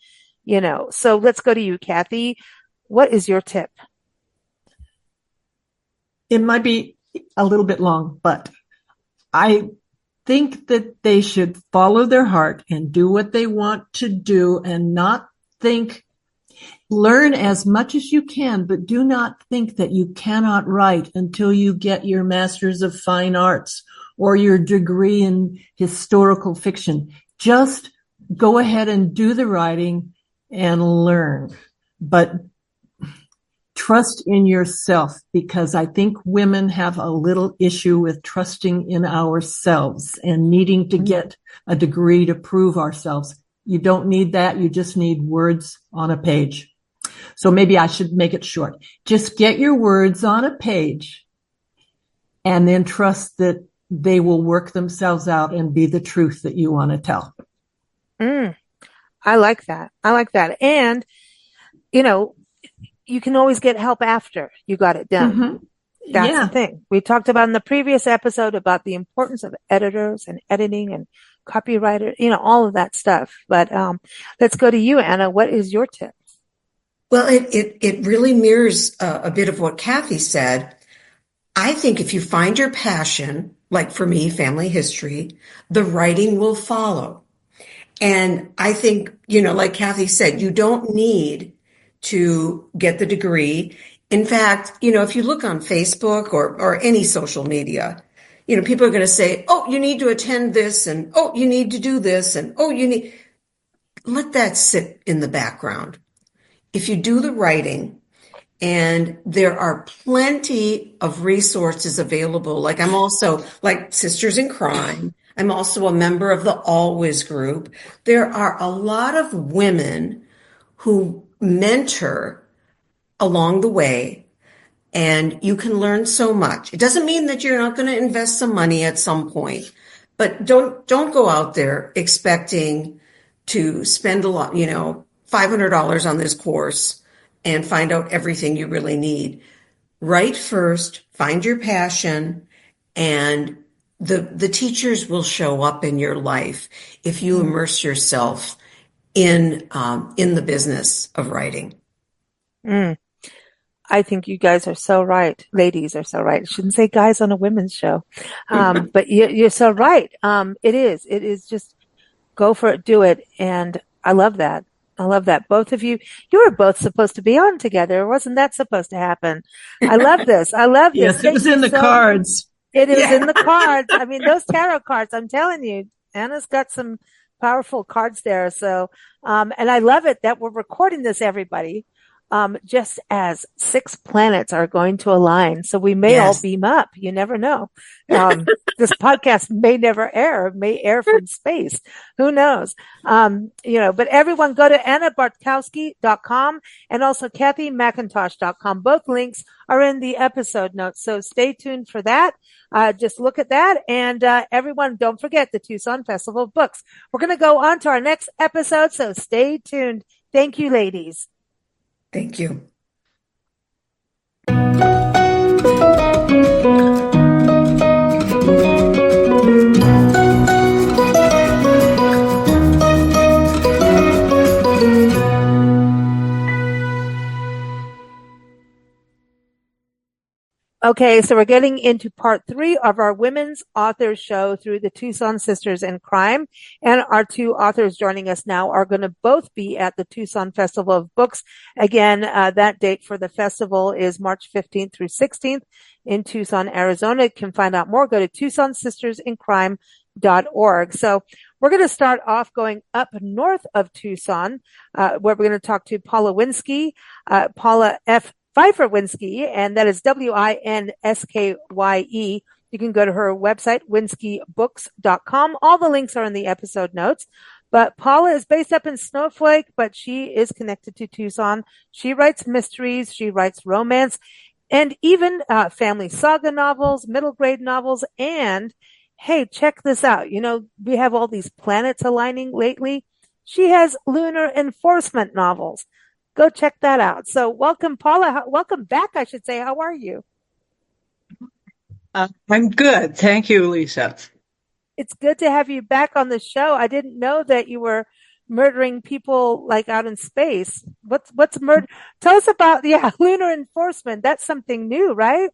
So let's go to you, Kathy. What is your tip? It might be a little bit long, but I think that they should follow their heart and do what they want to do and not learn as much as you can, but do not think that you cannot write until you get your Master's of Fine Arts or your degree in historical fiction. Just go ahead and do the writing and learn, but trust in yourself, because I think women have a little issue with trusting in ourselves and needing to get a degree to prove ourselves. You don't need that. You just need words on a page. So maybe I should make it short. Just get your words on a page and then trust that they will work themselves out and be the truth that you want to tell. I like that. And, you can always get help after you got it done. That's the thing. We talked about in the previous episode about the importance of editors and editing and copywriter, all of that stuff. But let's go to you, Anna. What is your tip? Well, it really mirrors a bit of what Kathy said. I think if you find your passion, like for me, family history, the writing will follow. And I think, like Kathy said, you don't need to get the degree. In fact, if you look on Facebook or any social media, people are going to say, oh, you need to attend this, and oh, you need to do this, and oh, let that sit in the background. If you do the writing, and there are plenty of resources available, like I'm also like Sisters in Crime. I'm also a member of the Always group. There are a lot of women who mentor along the way, and you can learn so much. It doesn't mean that you're not going to invest some money at some point, but don't go out there expecting to spend a lot, $500 on this course and find out everything you really need. Write first, find your passion, and the teachers will show up in your life if you immerse yourself in the business of writing. Mm. I think you guys are so right. Ladies are so right. I shouldn't say guys on a women's show. But you're so right. It is just go for it, do it. And I love that. I love that. Both of you were both supposed to be on together. Wasn't that supposed to happen? I love this. I love this. Yes, it was in the cards. It is in the cards. I mean, those tarot cards, I'm telling you, Anna's got some powerful cards there. So, and I love it that we're recording this, everybody. Just as 6 planets are going to align. So we may all beam up. You never know. This podcast may never air, may air from space. Who knows? But everyone go to annabartkowski.com and also kathymcintosh.com. Both links are in the episode notes. So stay tuned for that. Just look at that. And, everyone, don't forget the Tucson Festival of Books. We're going to go on to our next episode. So stay tuned. Thank you, ladies. Thank you. Okay, so we're getting into part 3 of our women's authors show through the Tucson Sisters in Crime. And our 2 authors joining us now are going to both be at the Tucson Festival of Books. Again, that date for the festival is March 15th through 16th in Tucson, Arizona. You can find out more. Go to TucsonSistersInCrime.org. So we're going to start off going up north of Tucson, where we're going to talk to Paula Winsky, Paula F. Pfeiffer-Winsky, and that is Winskye. You can go to her website, winskybooks.com. All the links are in the episode notes. But Paula is based up in Snowflake, but she is connected to Tucson. She writes mysteries, she writes romance, and even family saga novels, middle grade novels, and hey, check this out. We have all these planets aligning lately. She has lunar enforcement novels. Go check that out. So welcome, Paula. Welcome back, I should say. How are you? I'm good. Thank you, Lisa. It's good to have you back on the show. I didn't know that you were murdering people like out in space. What's murder? Tell us about, lunar enforcement. That's something new, right?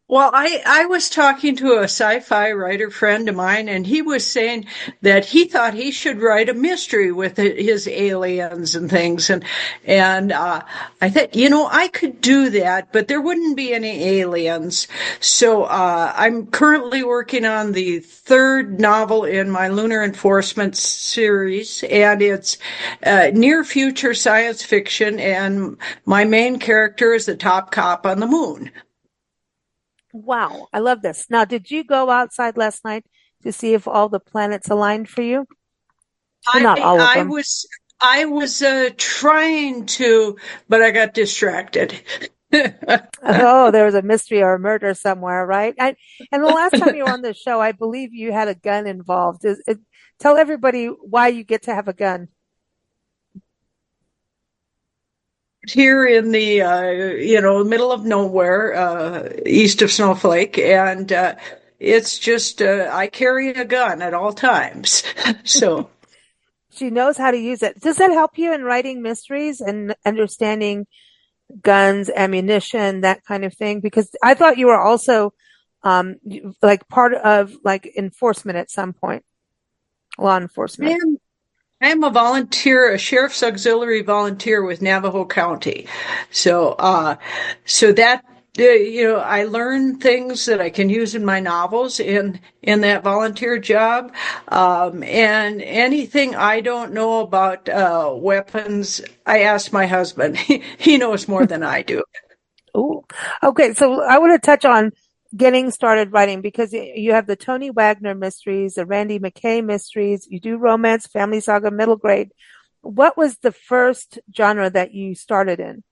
Well, I was talking to a sci-fi writer friend of mine, and he was saying that he thought he should write a mystery with his aliens and things. And I thought, I could do that, but there wouldn't be any aliens. So I'm currently working on the 3rd novel in my Lunar Enforcement series, and it's near future science fiction, and my main character is the top cop on the moon. Wow, I love this. Now, did you go outside last night to see if all the planets aligned for you? Not all of them. I was trying to, but I got distracted. Oh, there was a mystery or a murder somewhere, right? And the last time you were on the show, I believe you had a gun involved. Tell everybody why you get to have a gun. Here in the middle of nowhere, east of Snowflake, and it's just I carry a gun at all times. So she knows how to use it. Does that help you in writing mysteries and understanding guns, ammunition, that kind of thing? Because I thought you were also like part of like enforcement at some point, law enforcement. I'm a volunteer, a sheriff's auxiliary volunteer with Navajo County. So that, I learn things that I can use in my novels in that volunteer job. And anything I don't know about weapons, I ask my husband. He knows more than I do. Oh, okay. So I want to touch on getting started writing because you have the Tony Wagner mysteries, the Randy McKay mysteries, you do romance, family saga, middle grade. What was the first genre that you started in?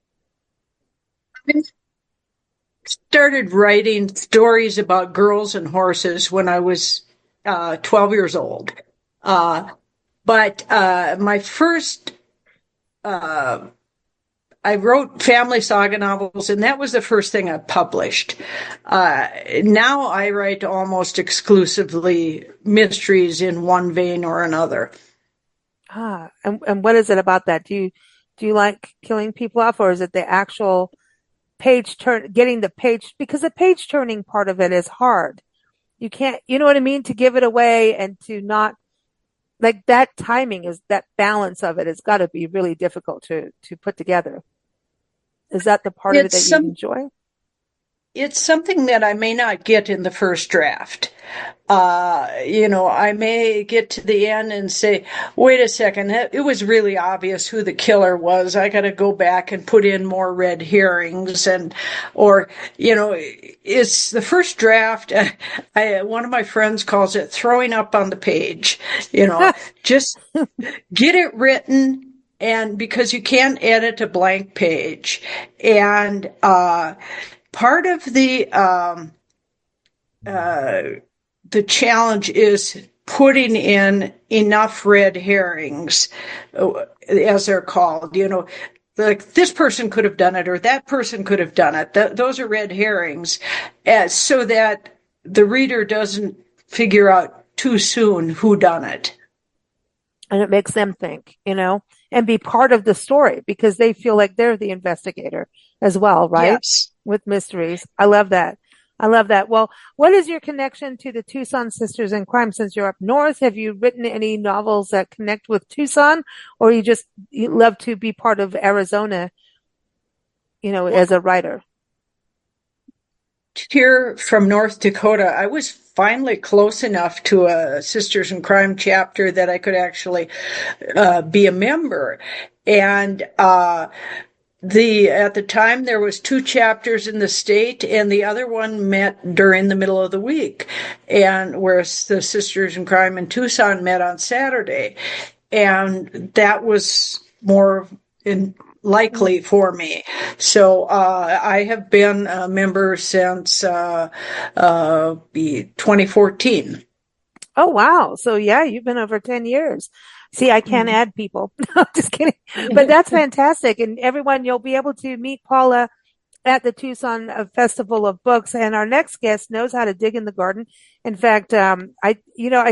I started writing stories about girls and horses when I was 12 years old. But my first I wrote family saga novels, and that was the first thing I published. Now I write almost exclusively mysteries in one vein or another. And what is it about that? Do you like killing people off, or is it the actual getting the page? Because the page turning part of it is hard. You can't, you know what I mean? To give it away and to not, like that timing is, that balance of it has got to be really difficult to put together. Is that the part of it that you enjoy? It's something that I may not get in the first draft. I may get to the end and say, wait a second, it was really obvious who the killer was. I got to go back and put in more red herrings it's the first draft. One of my friends calls it throwing up on the page, just get it written. And because you can't edit a blank page. And part of the challenge is putting in enough red herrings, as they're called, like this person could have done it or that person could have done it. Those are red herrings, so that the reader doesn't figure out too soon who done it. And it makes them think, and be part of the story because they feel like they're the investigator as well, right? Yes. With mysteries. I love that. Well, what is your connection to the Tucson Sisters in Crime since you're up north? Have you written any novels that connect with Tucson, or you love to be part of Arizona, as a writer? Here from North Dakota, I was finally close enough to a Sisters in Crime chapter that I could actually be a member. And at the time there was 2 chapters in the state, and the other one met during the middle of the week, and whereas the Sisters in Crime in Tucson met on Saturday, and that was more likely for me. So I have been a member since 2014. Oh, wow. So yeah, you've been over 10 years. See, I can't add people. No, just kidding. But that's fantastic. And everyone, you'll be able to meet Paula at the Tucson Festival of Books. And our next guest knows how to dig in the garden. In fact, I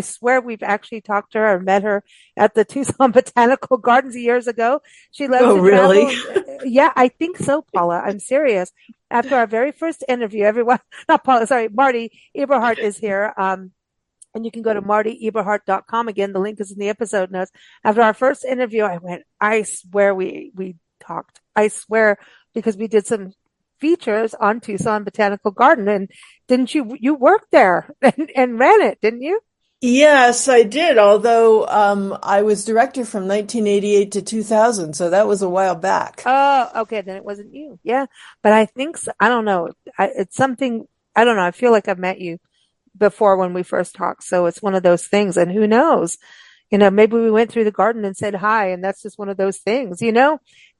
swear we've actually talked to her or met her at the Tucson Botanical Gardens years ago. She loves to travel. Really? Yeah, I think so, Paula. I'm serious. After our very first interview, Marty Eberhardt is here. And you can go to martyeberhardt.com. Again, the link is in the episode notes. After our first interview, I went, I swear we talked. I swear, because we did some features on Tucson Botanical Garden. And didn't you worked there and ran it, didn't you? Yes, I did. Although I was director from 1988 to 2000, so that was a while back. Oh, okay. Then it wasn't you. Yeah. But I think so. I don't know. It's something, I don't know. I feel like I've met you before when we first talked. So it's one of those things. And who knows, maybe we went through the garden and said hi, and that's just one of those things,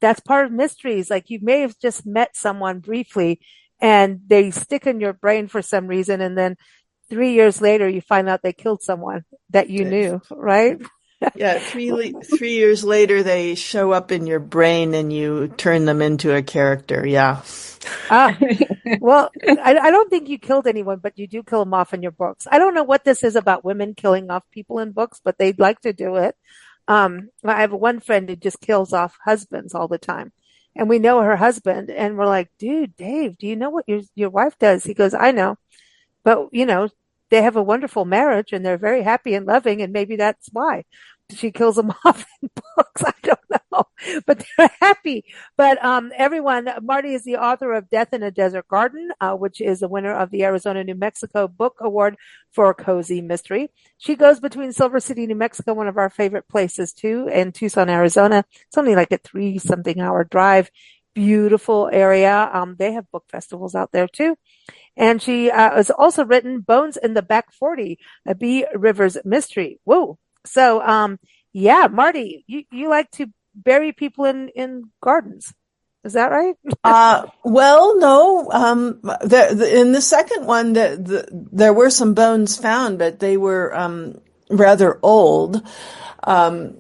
that's part of mysteries. Like you may have just met someone briefly and they stick in your brain for some reason. And then 3 years later, you find out they killed someone that you knew, right? Yeah, 3 years later, they show up in your brain and you turn them into a character. Yeah. Well, I don't think you killed anyone, but you do kill them off in your books. I don't know what this is about women killing off people in books, but they'd like to do it. I have one friend who just kills off husbands all the time. And we know her husband, and we're like, dude, Dave, do you know what your wife does? He goes, I know. But, they have a wonderful marriage and they're very happy and loving, and maybe that's why. she kills them off in books. I don't know, but they're happy. But everyone, Marty is the author of Death in a Desert Garden, which is the winner of the Arizona, New Mexico Book Award for Cozy Mystery. She goes between Silver City, New Mexico, one of our favorite places too, and Tucson, Arizona. It's only like a 3-something hour drive. Beautiful area. They have book festivals out there too. And she has also written Bones in the Back 40, a B. Rivers mystery. Whoa. So, yeah, Marty, you like to bury people in gardens. Is that right? Well, no. In the second one, there were some bones found, but they were rather old. And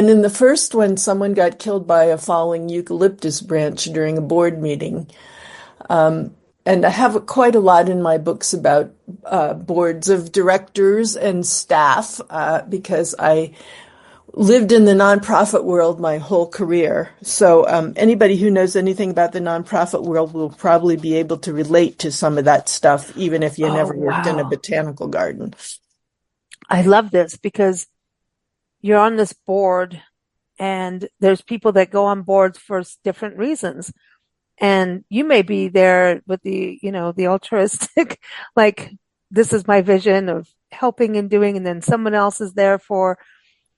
in the first one, someone got killed by a falling eucalyptus branch during a board meeting. And I have quite a lot in my books about boards of directors and staff because I lived in the nonprofit world my whole career. So anybody who knows anything about the nonprofit world will probably be able to relate to some of that stuff, even if you never worked in a botanical garden. I love this because you're on this board and there's people that go on boards for different reasons. And you may be there with the altruistic, like, this is my vision of helping and doing. And then someone else is there for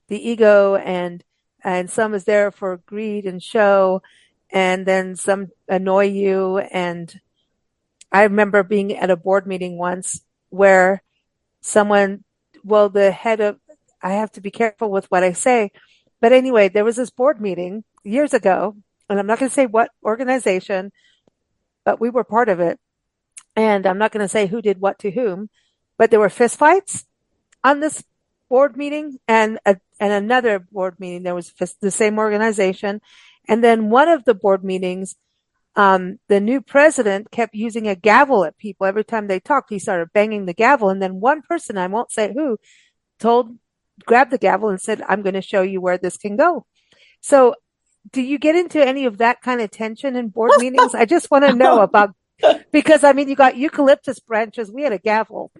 the ego and some is there for greed and show. And then some annoy you. And I remember being at a board meeting once where the head of, I have to be careful with what I say. But anyway, there was this board meeting years ago, and I'm not going to say what organization, but we were part of it. And I'm not going to say who did what to whom, but there were fistfights on this board meeting and another board meeting. There was the same organization. And then one of the board meetings, the new president kept using a gavel at people. Every time they talked, he started banging the gavel. And then one person, I won't say who, grabbed the gavel and said, I'm going to show you where this can go. So do you get into any of that kind of tension in board meetings? I just want to know about, because I mean, you got eucalyptus branches. We had a gavel.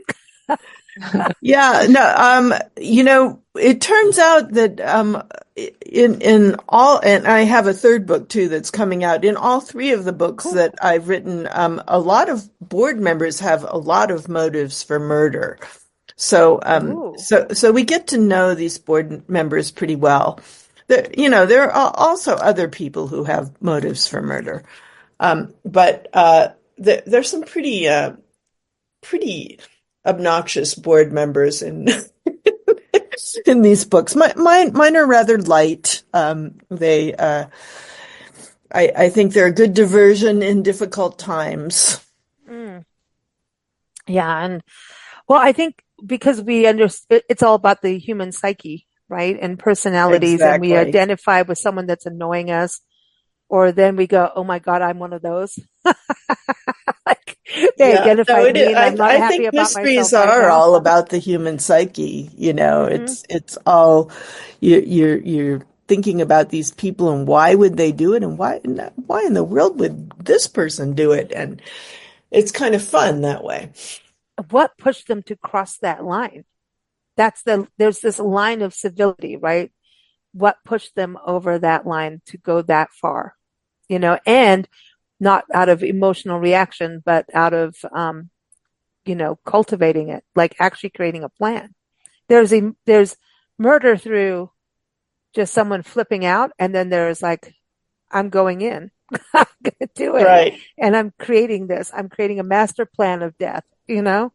Yeah, no, it turns out that, in all, and I have a third book too that's coming out. In all three of the books that I've written, a lot of board members have a lot of motives for murder. So we get to know these board members pretty well. There are also other people who have motives for murder. But there's some pretty obnoxious board members in in these books. Mine are rather light. I think they're a good diversion in difficult times. Yeah, and well, I think because we understand, it's all about the human psyche, right? And personalities, exactly. And we identify with someone that's annoying us, or then we go, "Oh my God, I'm one of those." Like they identify me, and I'm not happy about myself. I think mysteries are all about the human psyche. It's all you're thinking about these people and why would they do it, and why in the world would this person do it, and it's kind of fun that way. What pushed them to cross that line? There's this line of civility, right? What pushed them over that line to go that far, and not out of emotional reaction, but out of, cultivating it, like actually creating a plan. There's murder through just someone flipping out. And then there's like, I'm going in, I'm going to do it. Right. And I'm creating this. I'm creating a master plan of death, in a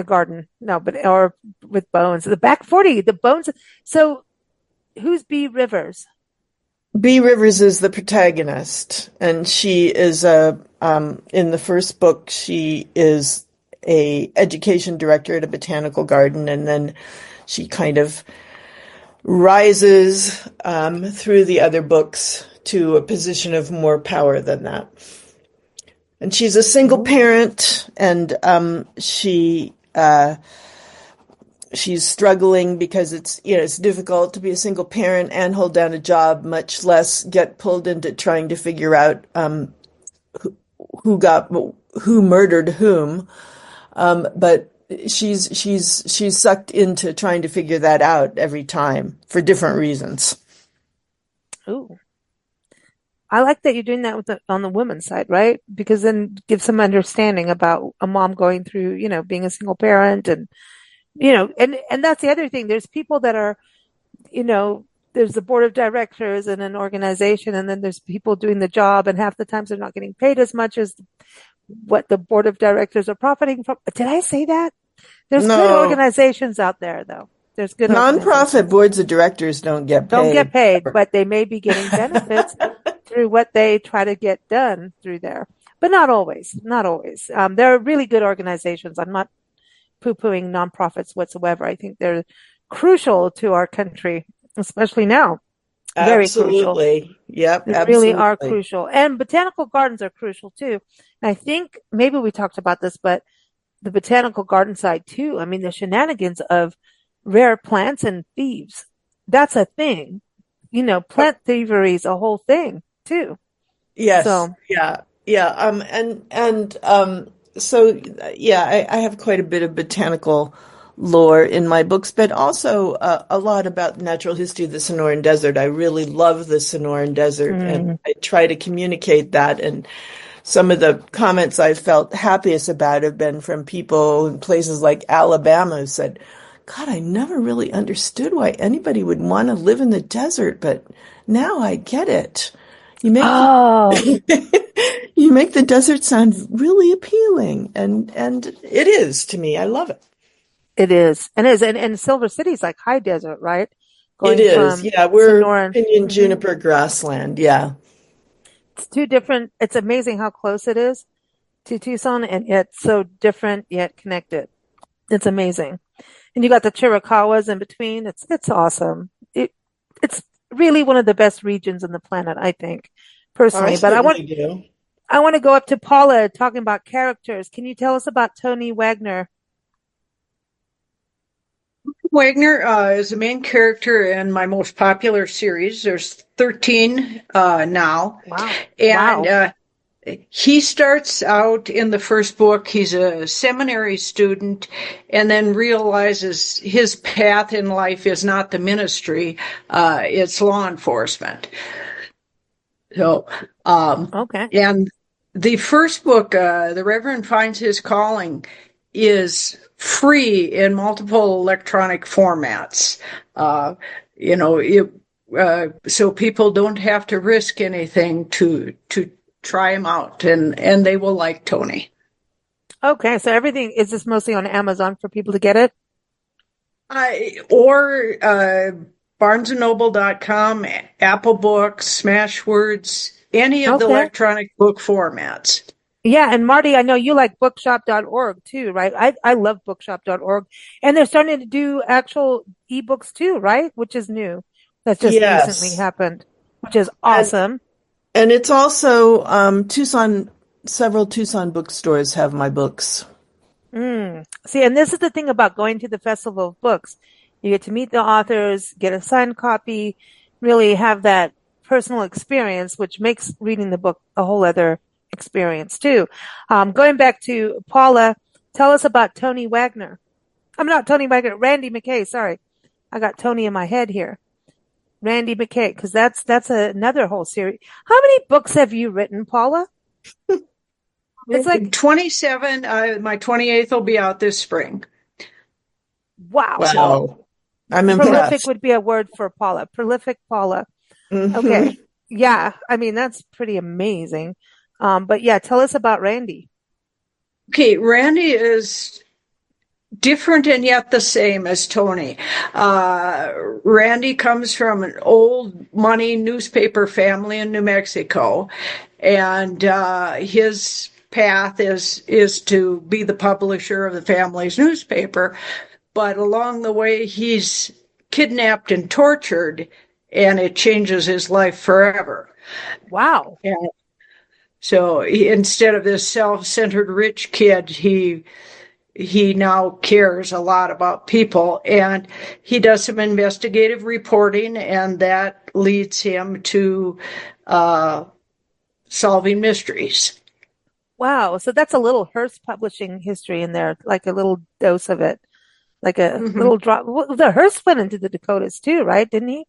garden. No, or with bones. The back 40, the bones. So who's B. Rivers? B. Rivers is the protagonist, and she is in the first book, she is a education director at a botanical garden, and then she kind of rises through the other books to a position of more power than that. And she's a single parent, and she's struggling because it's difficult to be a single parent and hold down a job, much less get pulled into trying to figure out who murdered whom. But she's sucked into trying to figure that out every time for different reasons. Ooh. I like that you're doing that on the women's side, right? Because then it gives some understanding about a mom going through, being a single parent and, and that's the other thing. There's people that are, there's the board of directors in an organization, and then there's people doing the job, and half the times they're not getting paid as much as what the board of directors are profiting from. Did I say that? There's good organizations out there, though. There's good nonprofit boards of directors don't get paid. Don't get paid, but they may be getting benefits through what they try to get done through there. But not always. Not always. There are really good organizations. I'm not poo-pooing nonprofits whatsoever. I think they're crucial to our country, especially now. Very absolutely. Crucial. Yep. They absolutely. really are crucial. And botanical gardens are crucial too. And I think maybe we talked about this, but the botanical garden side too. I mean, the shenanigans of rare plants and thieves. That's a thing. Plant thievery is a whole thing too. Yes. So, yeah. So I have quite a bit of botanical lore in my books, but also a lot about the natural history of the Sonoran Desert. I really love the Sonoran Desert, and I try to communicate that. And some of the comments I felt happiest about have been from people in places like Alabama who said, God, I never really understood why anybody would want to live in the desert, but now I get it. You make you make the desert sound really appealing, and it is to me. I love it. It is. And Silver City's like high desert, right? It is. Yeah, we're Pinyon juniper grassland. Yeah. It's two different. It's amazing how close it is to Tucson, and yet so different yet connected. It's amazing. And you got the Chiricahuas in between. It's awesome. It's really one of the best regions on the planet, I think, personally. But I want to go up to Paula talking about characters. Can you tell us about Tony Wagner? Wagner is the main character in my most popular series. There's 13 now. Wow. And he starts out in the first book, he's a seminary student, and then realizes his path in life is not the ministry, it's law enforcement. So, okay. And the first book, The Reverend Finds His Calling, is free in multiple electronic formats. So people don't have to risk anything to try him out, and they will like Tony. Okay, so everything is just mostly on Amazon for people to get it? Or BarnesandNoble.com, Apple Books, Smashwords, any of the electronic book formats. Yeah, and Marty, I know you like bookshop.org too, right? I love bookshop.org. And they're starting to do actual ebooks too, right? Which is new. That's just recently happened, which is awesome. And it's also several Tucson bookstores have my books. See, and this is the thing about going to the Festival of Books. You get to meet the authors, get a signed copy, really have that personal experience, which makes reading the book a whole other experience too. Going back to Paula, tell us about Tony Wagner. I'm not Tony Wagner, Randy McKay. Sorry. I got Tony in my head here. Randy McKay, because that's another whole series. How many books have you written, Paula? It's like 27. My 28th will be out this spring. Wow. I'm impressed. Prolific would be a word for Paula. Prolific Paula. Okay. Yeah. I mean, that's pretty amazing. But yeah, tell us about Randy. Okay. Randy is different and yet the same as Tony. Randy comes from an old money newspaper family in New Mexico, and his path is to be the publisher of the family's newspaper. But along the way, he's kidnapped and tortured, and it changes his life forever. Wow. And so instead of this self-centered rich kid, he now cares a lot about people, and he does some investigative reporting, and that leads him to solving mysteries. Wow. So that's a little Hearst publishing history in there, like a little dose of it, like a little drop. Well, the Hearst went into the Dakotas too, right? Didn't he?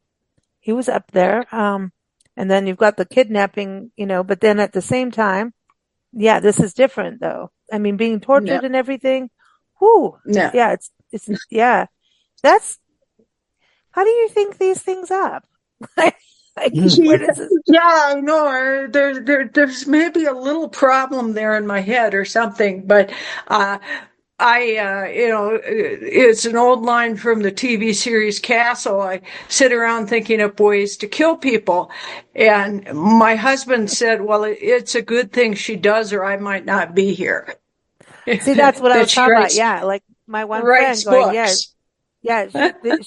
He was up there. And then you've got the kidnapping, but then at the same time, yeah, this is different though. I mean, being tortured and everything. Whoo. Yeah, yeah. That's, how do you think these things up? Yeah, no, there's maybe a little problem there in my head or something, but it's an old line from the TV series Castle. I sit around thinking up ways to kill people. And my husband said, well, it's a good thing she does, or I might not be here. See, that's what I was talking about. Yeah, like my one friend going, books.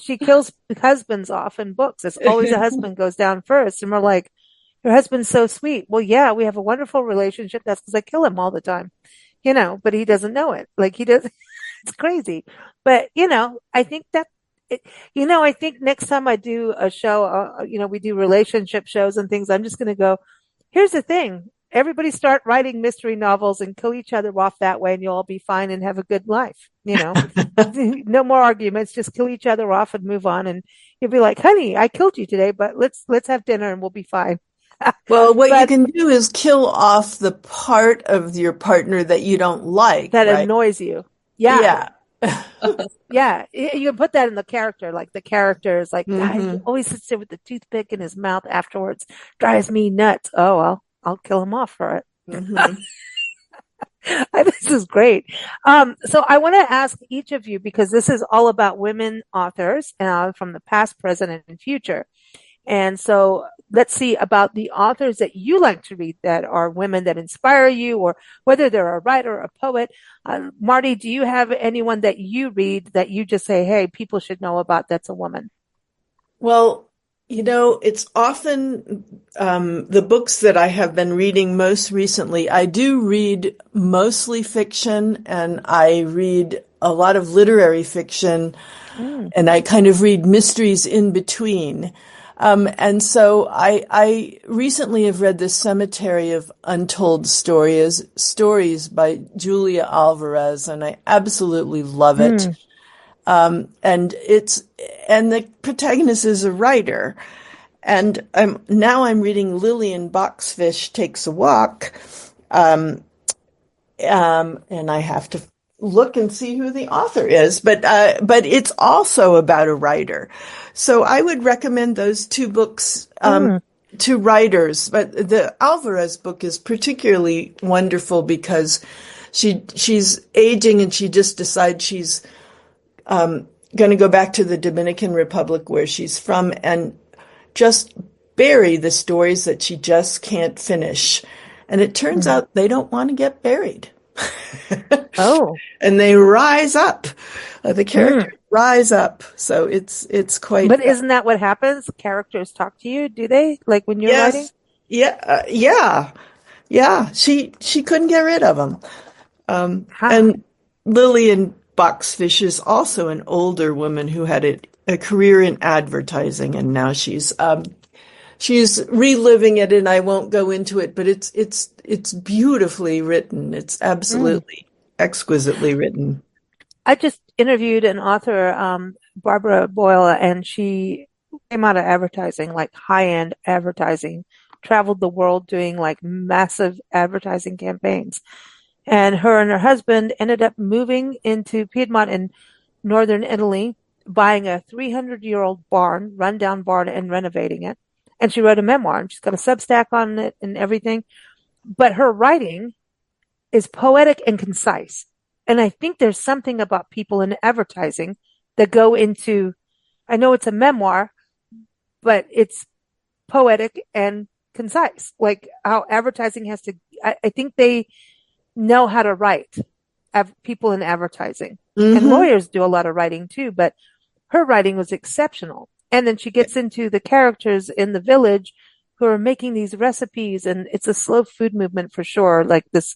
she kills husbands off in books. It's always a husband goes down first. And we're like, your husband's so sweet. Well, yeah, we have a wonderful relationship. That's because I kill him all the time, but he doesn't know it. Like he does. It's crazy. But, I think that, I think next time I do a show, we do relationship shows and things, I'm just going to go, here's the thing. Everybody start writing mystery novels and kill each other off that way and you'll all be fine and have a good life. No more arguments, just kill each other off and move on. And you'll be like, honey, I killed you today, but let's have dinner and we'll be fine. Well, what you can do is kill off the part of your partner that you don't like. That right? annoys you. Yeah. Yeah. You can put that in the character. Like the character is like, God, he always sits there with the toothpick in his mouth afterwards. Drives me nuts. Oh, well, I'll kill him off for it. This is great. So I want to ask each of you, because this is all about women authors from the past, present, and future. And so let's see about the authors that you like to read that are women that inspire you, or whether they're a writer or a poet. Marty, do you have anyone that you read that you just say, hey, people should know about that's a woman? Well, it's often the books that I have been reading most recently. I do read mostly fiction, and I read a lot of literary fiction, and I kind of read mysteries in between. And so I recently have read The Cemetery of Untold Stories by Julia Alvarez, and I absolutely love it. And the protagonist is a writer. And I'm reading Lillian Boxfish Takes a Walk. And I have to look and see who the author is, but it's also about a writer. So I would recommend those two books, to writers. But the Alvarez book is particularly wonderful because she's aging and she just decides she's, going to go back to the Dominican Republic where she's from and just bury the stories that she just can't finish. And it turns out they don't want to get buried. And they rise up. The characters rise up. So it's quite. But isn't that what happens? Characters talk to you, do they? Like when you're writing? Yeah. She couldn't get rid of them. And Lillian Boxfish is also an older woman who had a career in advertising, and now she's reliving it, and I won't go into it, but it's beautifully written. It's absolutely exquisitely written. I just interviewed an author, Barbara Boyle, and she came out of advertising, like high-end advertising, traveled the world doing like massive advertising campaigns. And her husband ended up moving into Piedmont in northern Italy, buying a 300-year-old rundown barn, and renovating it. And she wrote a memoir, and she's got a Substack on it and everything. But her writing is poetic and concise. And I think there's something about people in advertising that go into, I know it's a memoir, but it's poetic and concise. Like how advertising has to, I think they know how to write, people in advertising. And lawyers do a lot of writing too, but her writing was exceptional. And then she gets into the characters in the village who are making these recipes, and it's a slow food movement for sure. Like this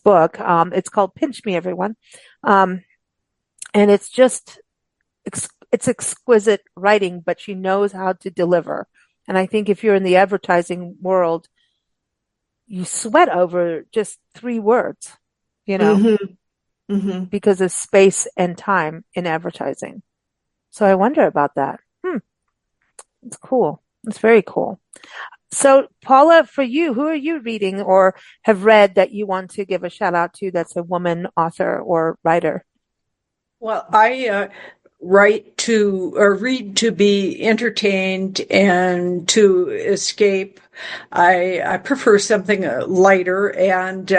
book, it's called Pinch Me, everyone. And it's just, it's exquisite writing, but she knows how to deliver. And I think if you're in the advertising world, you sweat over just 3 words, you know, Mm-hmm. Mm-hmm. because of space and time in advertising. So I wonder about that. It's cool. It's very cool. So Paula, for you, who are you reading or have read that you want to give a shout out to that's a woman author or writer? Well, I write to or read to be entertained and to escape. I prefer something lighter, and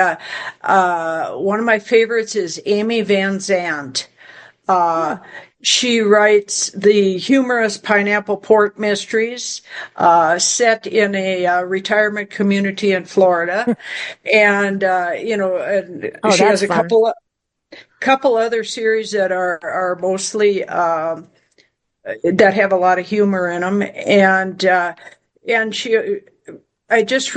one of my favorites is Amy Van Zandt. She writes the humorous Pineapple Port Mysteries, set in a retirement community in Florida, and she has a fun. couple other series that are mostly that have a lot of humor in them, and she, I just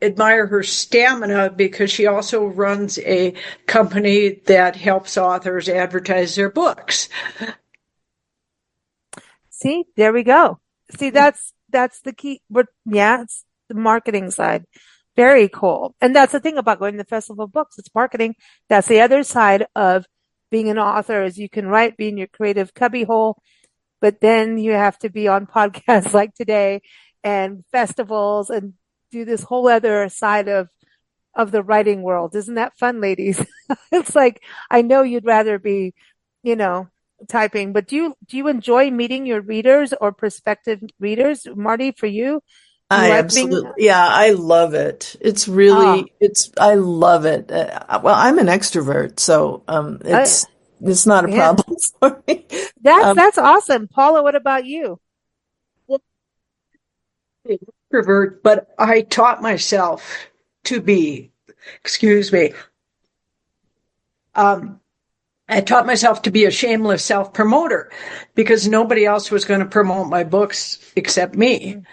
admire her stamina because she also runs a company that helps authors advertise their books. See, there we go. See, that's the key. It's the marketing side. Very cool. And that's the thing about going to the Festival of Books. It's marketing. That's the other side of being an author is you can write, be in your creative cubbyhole, but then you have to be on podcasts like today and festivals and do this whole other side of the writing world. Isn't that fun, ladies? It's like, I know you'd rather be, typing, but do you enjoy meeting your readers or prospective readers? Marty, for you? I absolutely, I love it. It's really, I love it. Well, I'm an extrovert, so it's not a problem for me. That's awesome. Paula, what about you? Well, introvert, but I taught myself to be, I taught myself to be a shameless self-promoter because nobody else was going to promote my books except me.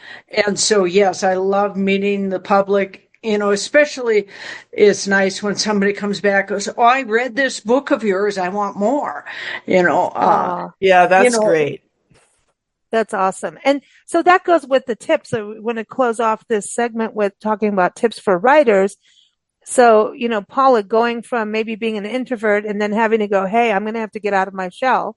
And so, yes, I love meeting the public, especially it's nice when somebody comes back and goes, "Oh, I read this book of yours. I want more," Yeah, that's great. That's awesome. And so that goes with the tips. So we want to close off this segment with talking about tips for writers. So, Paula, going from maybe being an introvert and then having to go, hey, I'm going to have to get out of my shell.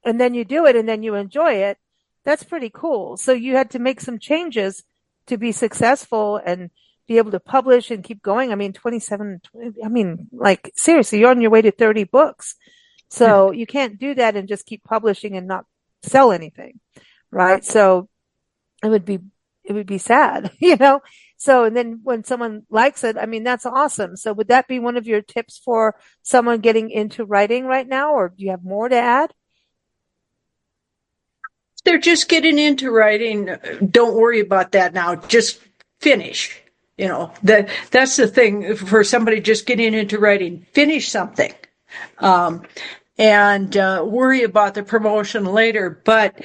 And then you do it and then you enjoy it. That's pretty cool. So you had to make some changes to be successful and be able to publish and keep going. I mean, 27, like seriously, you're on your way to 30 books. So you can't do that and just keep publishing and not sell anything. Right. So it would be sad, So, and then when someone likes it, that's awesome. So would that be one of your tips for someone getting into writing right now, or do you have more to add? They're just getting into writing. Don't worry about that now. Just finish. That's the thing for somebody just getting into writing. Finish something. And worry about the promotion later. But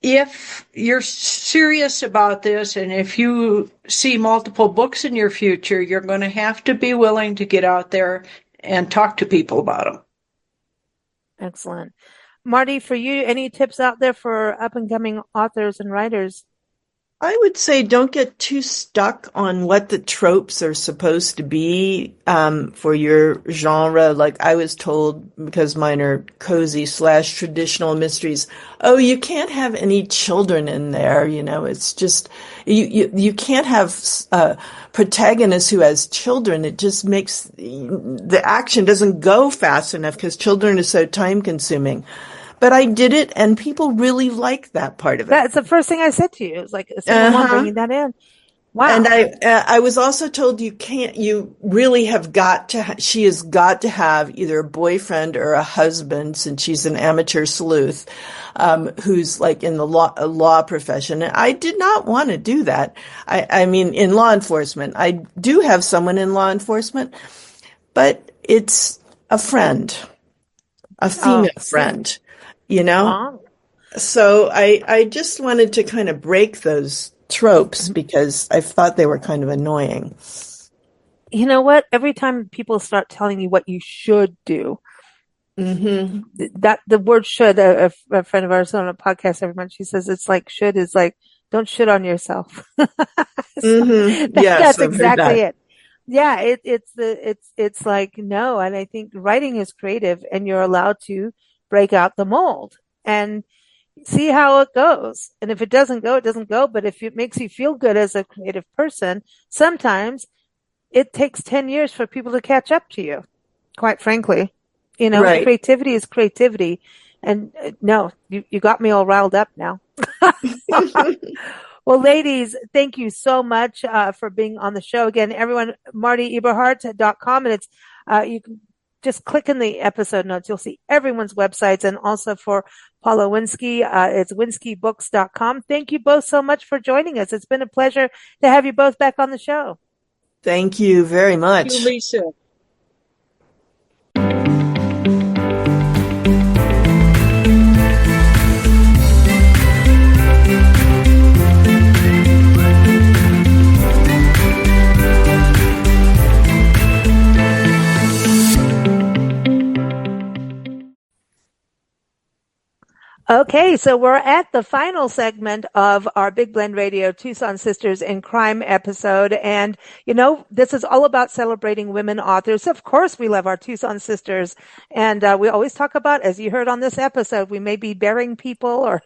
if you're serious about this and if you see multiple books in your future, you're going to have to be willing to get out there and talk to people about them. Excellent. Marty, for you, any tips out there for up and coming authors and writers? I would say don't get too stuck on what the tropes are supposed to be for your genre. Like I was told, because mine are cozy / traditional mysteries, oh, you can't have any children in there. It's just, you can't have a protagonist who has children. It just makes the action doesn't go fast enough because children are so time consuming. But I did it, and people really like that part of it. That's the first thing I said to you. It was like, is someone bringing that in? Wow. And I was also told you really have got to, she has got to have either a boyfriend or a husband, since she's an amateur sleuth, who's like in the law profession. And I did not want to do that. I mean, in law enforcement, I do have someone in law enforcement, but it's a friend, a female friend. So I just wanted to kind of break those tropes because I thought they were kind of annoying. You know what? Every time people start telling you what you should do, that the word should, a friend of ours on a podcast every month, she says it's like should is like don't shit on yourself. Yes, That's I've heard exactly that. it. Yeah, it's like, no. And I think writing is creative, and you're allowed to break out the mold and see how it goes. And if it doesn't go, it doesn't go. But if it makes you feel good as a creative person, sometimes it takes 10 years for people to catch up to you, quite frankly. Right. Creativity is creativity. And no, you got me all riled up now. Well, ladies, thank you so much for being on the show. Again, everyone, MartyEberhardt.com, and it's you can just click in the episode notes. You'll see everyone's websites, and also for Paula Winsky, it's winskybooks.com. Thank you both so much for joining us. It's been a pleasure to have you both back on the show. Thank you very much. Thank you, Lisa. Okay, so we're at the final segment of our Big Blend Radio Tucson Sisters in Crime episode. And, this is all about celebrating women authors. Of course, we love our Tucson sisters. And we always talk about, as you heard on this episode, we may be burying people or,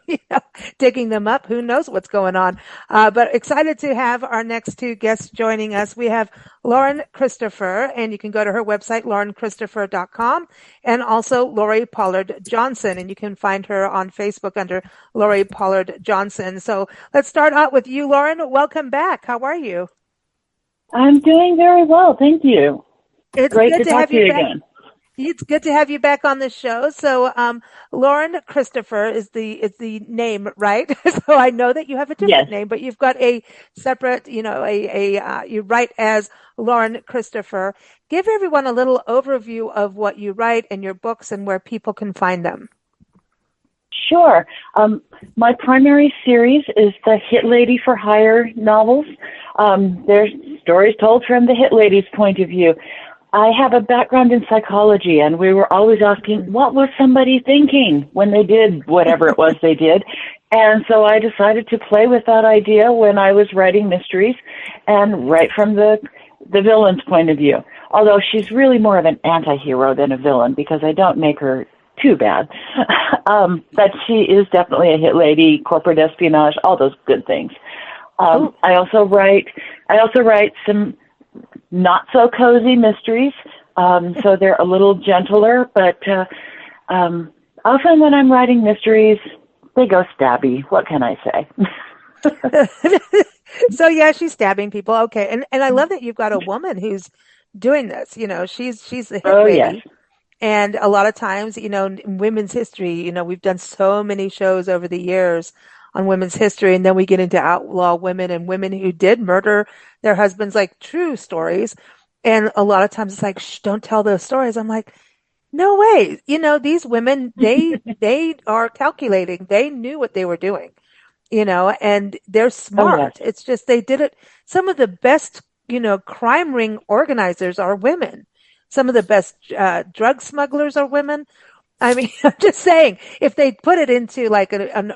digging them up. Who knows what's going on? But excited to have our next two guests joining us. We have Lauren Christopher, and you can go to her website, laurenchristopher.com, and also Lori Pollard Johnson, and you can find her on Facebook under Lori Pollard Johnson. So let's start out with you, Lauren. Welcome back. How are you? I'm doing very well, thank you. It's great good to talk have to you back. again. It's good to have you back on the show. So, Lauren Christopher is the name, right? So I know that you have a different name, but you've got a separate, you write as Lauren Christopher. Give everyone a little overview of what you write and your books and where people can find them. Sure. My primary series is the Hit Lady for Hire novels. There's stories told from the Hit Lady's point of view. I have a background in psychology, and we were always asking, what was somebody thinking when they did whatever it was they did? And so I decided to play with that idea when I was writing mysteries and write from the villain's point of view. Although she's really more of an anti-hero than a villain, because I don't make her too bad. But she is definitely a hit lady, corporate espionage, all those good things. I also write some not so cozy mysteries, so they're a little gentler, but often when I'm writing mysteries, they go stabby. What can I say? So yeah, she's stabbing people. Okay. And I love that you've got a woman who's doing this. She's the hit lady. Yes. And a lot of times, in women's history, we've done so many shows over the years on women's history, and then we get into outlaw women and women who did murder their husbands, like true stories. And a lot of times it's like, shh, don't tell those stories. I'm like, no way. These women, they are calculating. They knew what they were doing, and they're smart. Oh, yes. It's just, they did it. Some of the best, crime ring organizers are women. Some of the best drug smugglers are women. I mean, I'm just saying, if they put it into like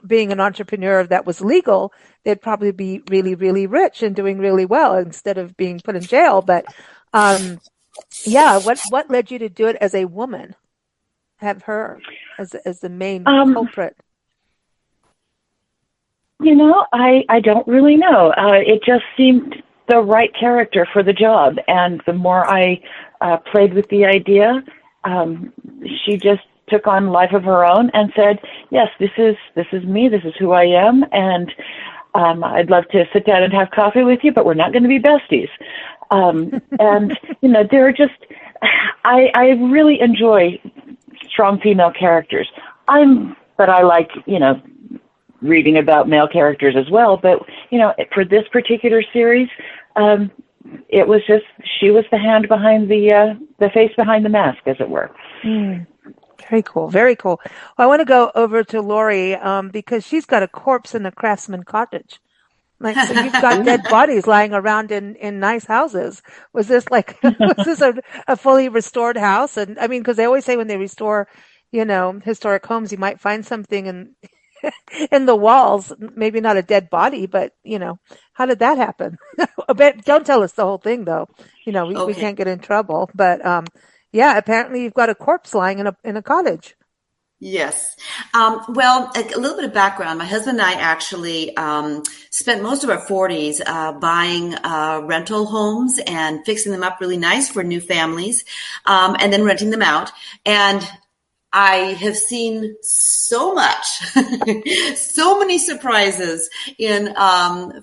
being an entrepreneur that was legal, they'd probably be really, really rich and doing really well instead of being put in jail. But yeah, what led you to do it as a woman? Have her as the main culprit? I don't really know. It just seemed the right character for the job, and the more I played with the idea, she just took on life of her own and said, yes, this is me, this is who I am, and I'd love to sit down and have coffee with you, but we're not going to be besties. And, there are just, I really enjoy strong female characters. But I like, reading about male characters as well, but, for this particular series, it was just, she was the hand behind the face behind the mask, as it were. Mm. Very cool. Very cool. Well, I want to go over to Lori, because she's got a corpse in the Craftsman cottage. Like, so you've got dead bodies lying around in nice houses. Was this a fully restored house? And I mean, because they always say when they restore, historic homes, you might find something and in the walls. Maybe not a dead body, but how did that happen? Don't tell us the whole thing, though. We can't get in trouble. But yeah, apparently you've got a corpse lying in a cottage. Yes. Well, a little bit of background. My husband and I actually spent most of our 40s buying rental homes and fixing them up really nice for new families, and then renting them out. And I have seen so much, so many surprises in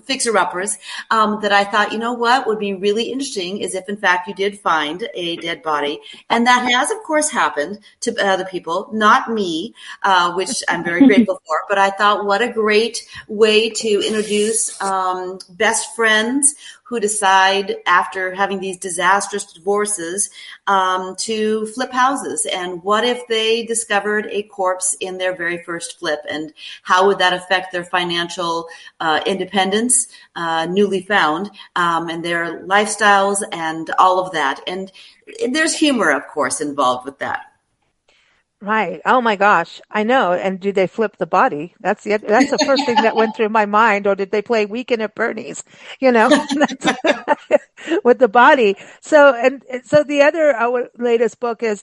fixer-uppers that I thought, what would be really interesting is if, in fact, you did find a dead body. And that has, of course, happened to other people, not me, which I'm very grateful for. But I thought, what a great way to introduce best friends who decide after having these disastrous divorces to flip houses. And what if they discovered a corpse in their very first flip? And how would that affect their financial independence, newly found, and their lifestyles and all of that? And there's humor, of course, involved with that. Right. Oh my gosh. I know. And do they flip the body? That's the first thing that went through my mind. Or did they play Weekend at Bernie's? With the body. So the other latest book is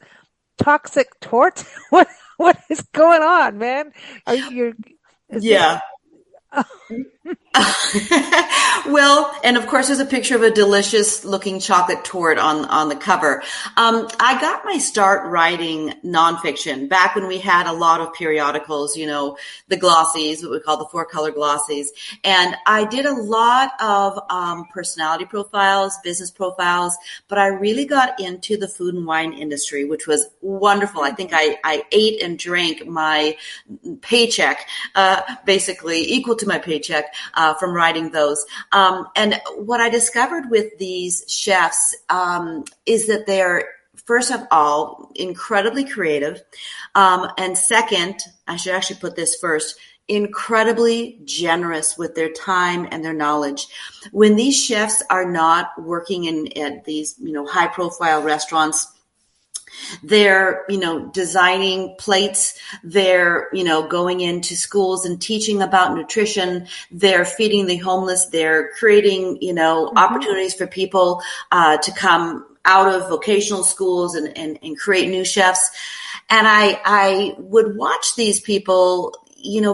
Toxic Tort. What is going on, man? Yeah. Well, and of course, there's a picture of a delicious looking chocolate tort on the cover. I got my start writing nonfiction back when we had a lot of periodicals, the glossies, what we call the 4-color glossies. And I did a lot of personality profiles, business profiles, but I really got into the food and wine industry, which was wonderful. I think I ate and drank my paycheck, basically equal to my paycheck from writing those. And what I discovered with these chefs is that they're, first of all, incredibly creative. And second, I should actually put this first, incredibly generous with their time and their knowledge. When these chefs are not working at these, high profile restaurants, they're, designing plates. They're, going into schools and teaching about nutrition. They're feeding the homeless. They're creating, opportunities for people to come out of vocational schools and create new chefs. And I would watch these people,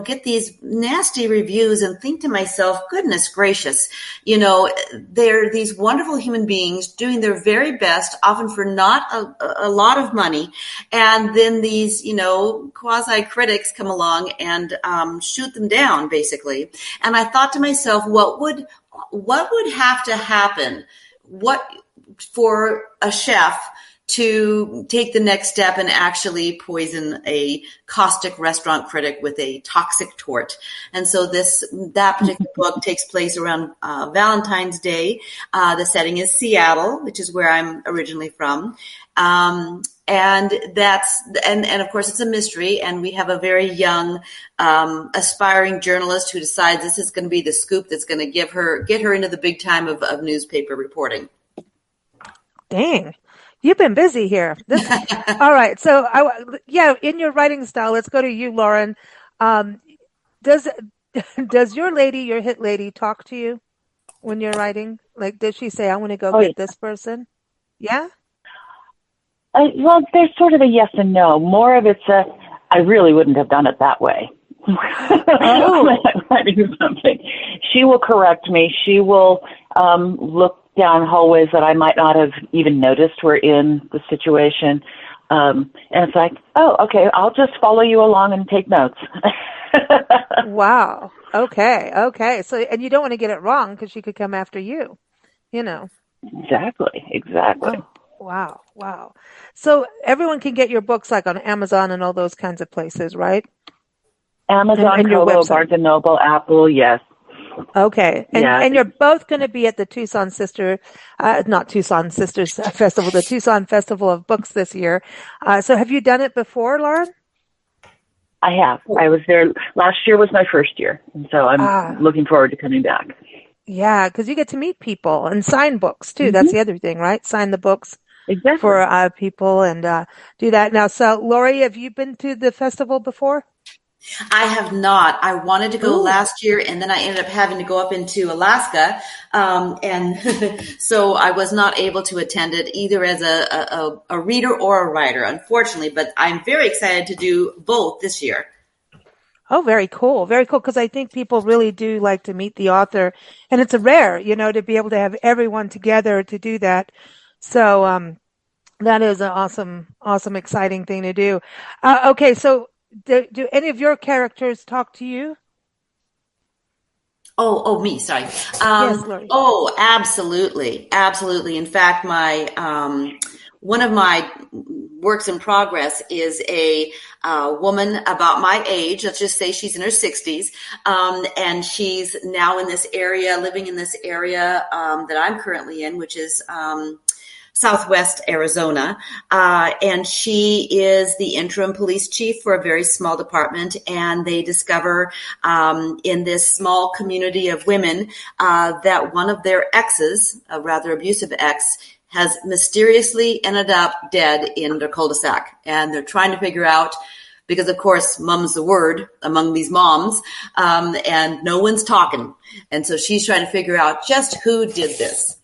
get these nasty reviews and think to myself, goodness gracious, they're these wonderful human beings doing their very best, often for not a lot of money. And then these, quasi critics come along and shoot them down, basically. And I thought to myself, what would have to happen? What for a chef to take the next step and actually poison a caustic restaurant critic with a toxic tort. And so that particular book takes place around Valentine's Day. The setting is Seattle, which is where I'm originally from. And of course it's a mystery, and we have a very young, aspiring journalist who decides this is going to be the scoop that's going to get her into the big time of newspaper reporting. Dang. You've been busy here. All right. So, in your writing style, let's go to you, Lauren. Does your hit lady, talk to you when you're writing? Like, does she say, I want to go get this person? Yeah? Well, there's sort of a yes and no. More of it's I really wouldn't have done it that way. When I'm writing something, she will correct me. She will look down hallways that I might not have even noticed were in the situation. And it's like, oh, okay, I'll just follow you along and take notes. Wow. Okay. So, and you don't want to get it wrong because she could come after you, Exactly. Oh, wow. So everyone can get your books like on Amazon and all those kinds of places, right? Amazon, and your Kobo, website. Barnes & Noble, Apple, yes. Okay. And you're both going to be at the Tucson Sisters Festival, the Tucson Festival of Books this year. So have you done it before, Lauren? I have. I was there. Last year was my first year. And so I'm looking forward to coming back. Yeah, because you get to meet people and sign books too. Mm-hmm. That's the other thing, right? Sign the books for people and do that. Now, so Lori, have you been to the festival before? I have not. I wanted to go last year, and then I ended up having to go up into Alaska, and so I was not able to attend it either as a reader or a writer, unfortunately. But I'm very excited to do both this year. Oh, very cool. Very cool. Because I think people really do like to meet the author, and it's a rare, to be able to have everyone together to do that. So, that is an awesome, exciting thing to do. Okay, so do any of your characters talk to you? Me, sorry. Yes, Lori. Oh, absolutely. Absolutely. In fact, one of my works in progress is a woman about my age. Let's just say she's in her 60s. And she's now in this area, living in this area that I'm currently in, which is Southwest Arizona. And she is the interim police chief for a very small department. And they discover in this small community of women that one of their exes, a rather abusive ex, has mysteriously ended up dead in their cul-de-sac. And they're trying to figure out, because of course, mum's the word among these moms, and no one's talking. And so she's trying to figure out just who did this.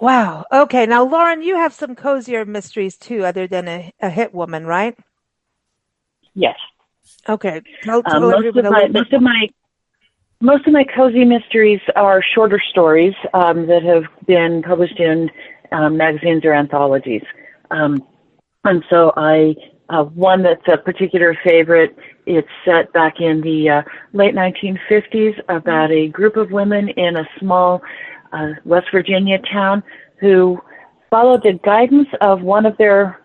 Wow. Okay. Now, Lauren, you have some cozier mysteries too, other than a hit woman, right? Yes. Okay. Tell most of my cozy mysteries are shorter stories that have been published in magazines or anthologies. And so one that's a particular favorite, it's set back in the late 1950s about a group of women in a small West Virginia town who followed the guidance of one of their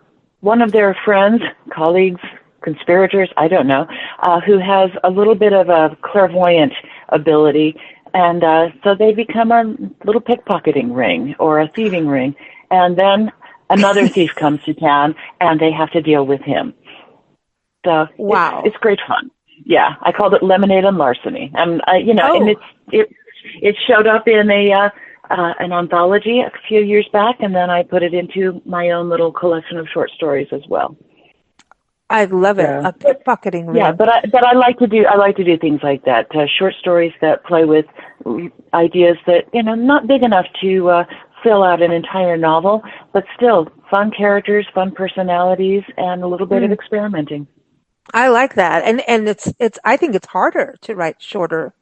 friends, colleagues, conspirators, I don't know, who has a little bit of a clairvoyant ability. And so they become a little pickpocketing ring or a thieving ring. And then another thief comes to town and they have to deal with him. So wow. It's great fun. Yeah, I called it Lemonade and Larceny. And, and it showed up in an anthology a few years back, and then I put it into my own little collection of short stories as well. I love it. A pickpocketing ring. Yeah, but I like to do things like that. Short stories that play with ideas that not big enough to fill out an entire novel, but still fun characters, fun personalities, and a little bit of experimenting. I like that, and it's I think it's harder to write shorter.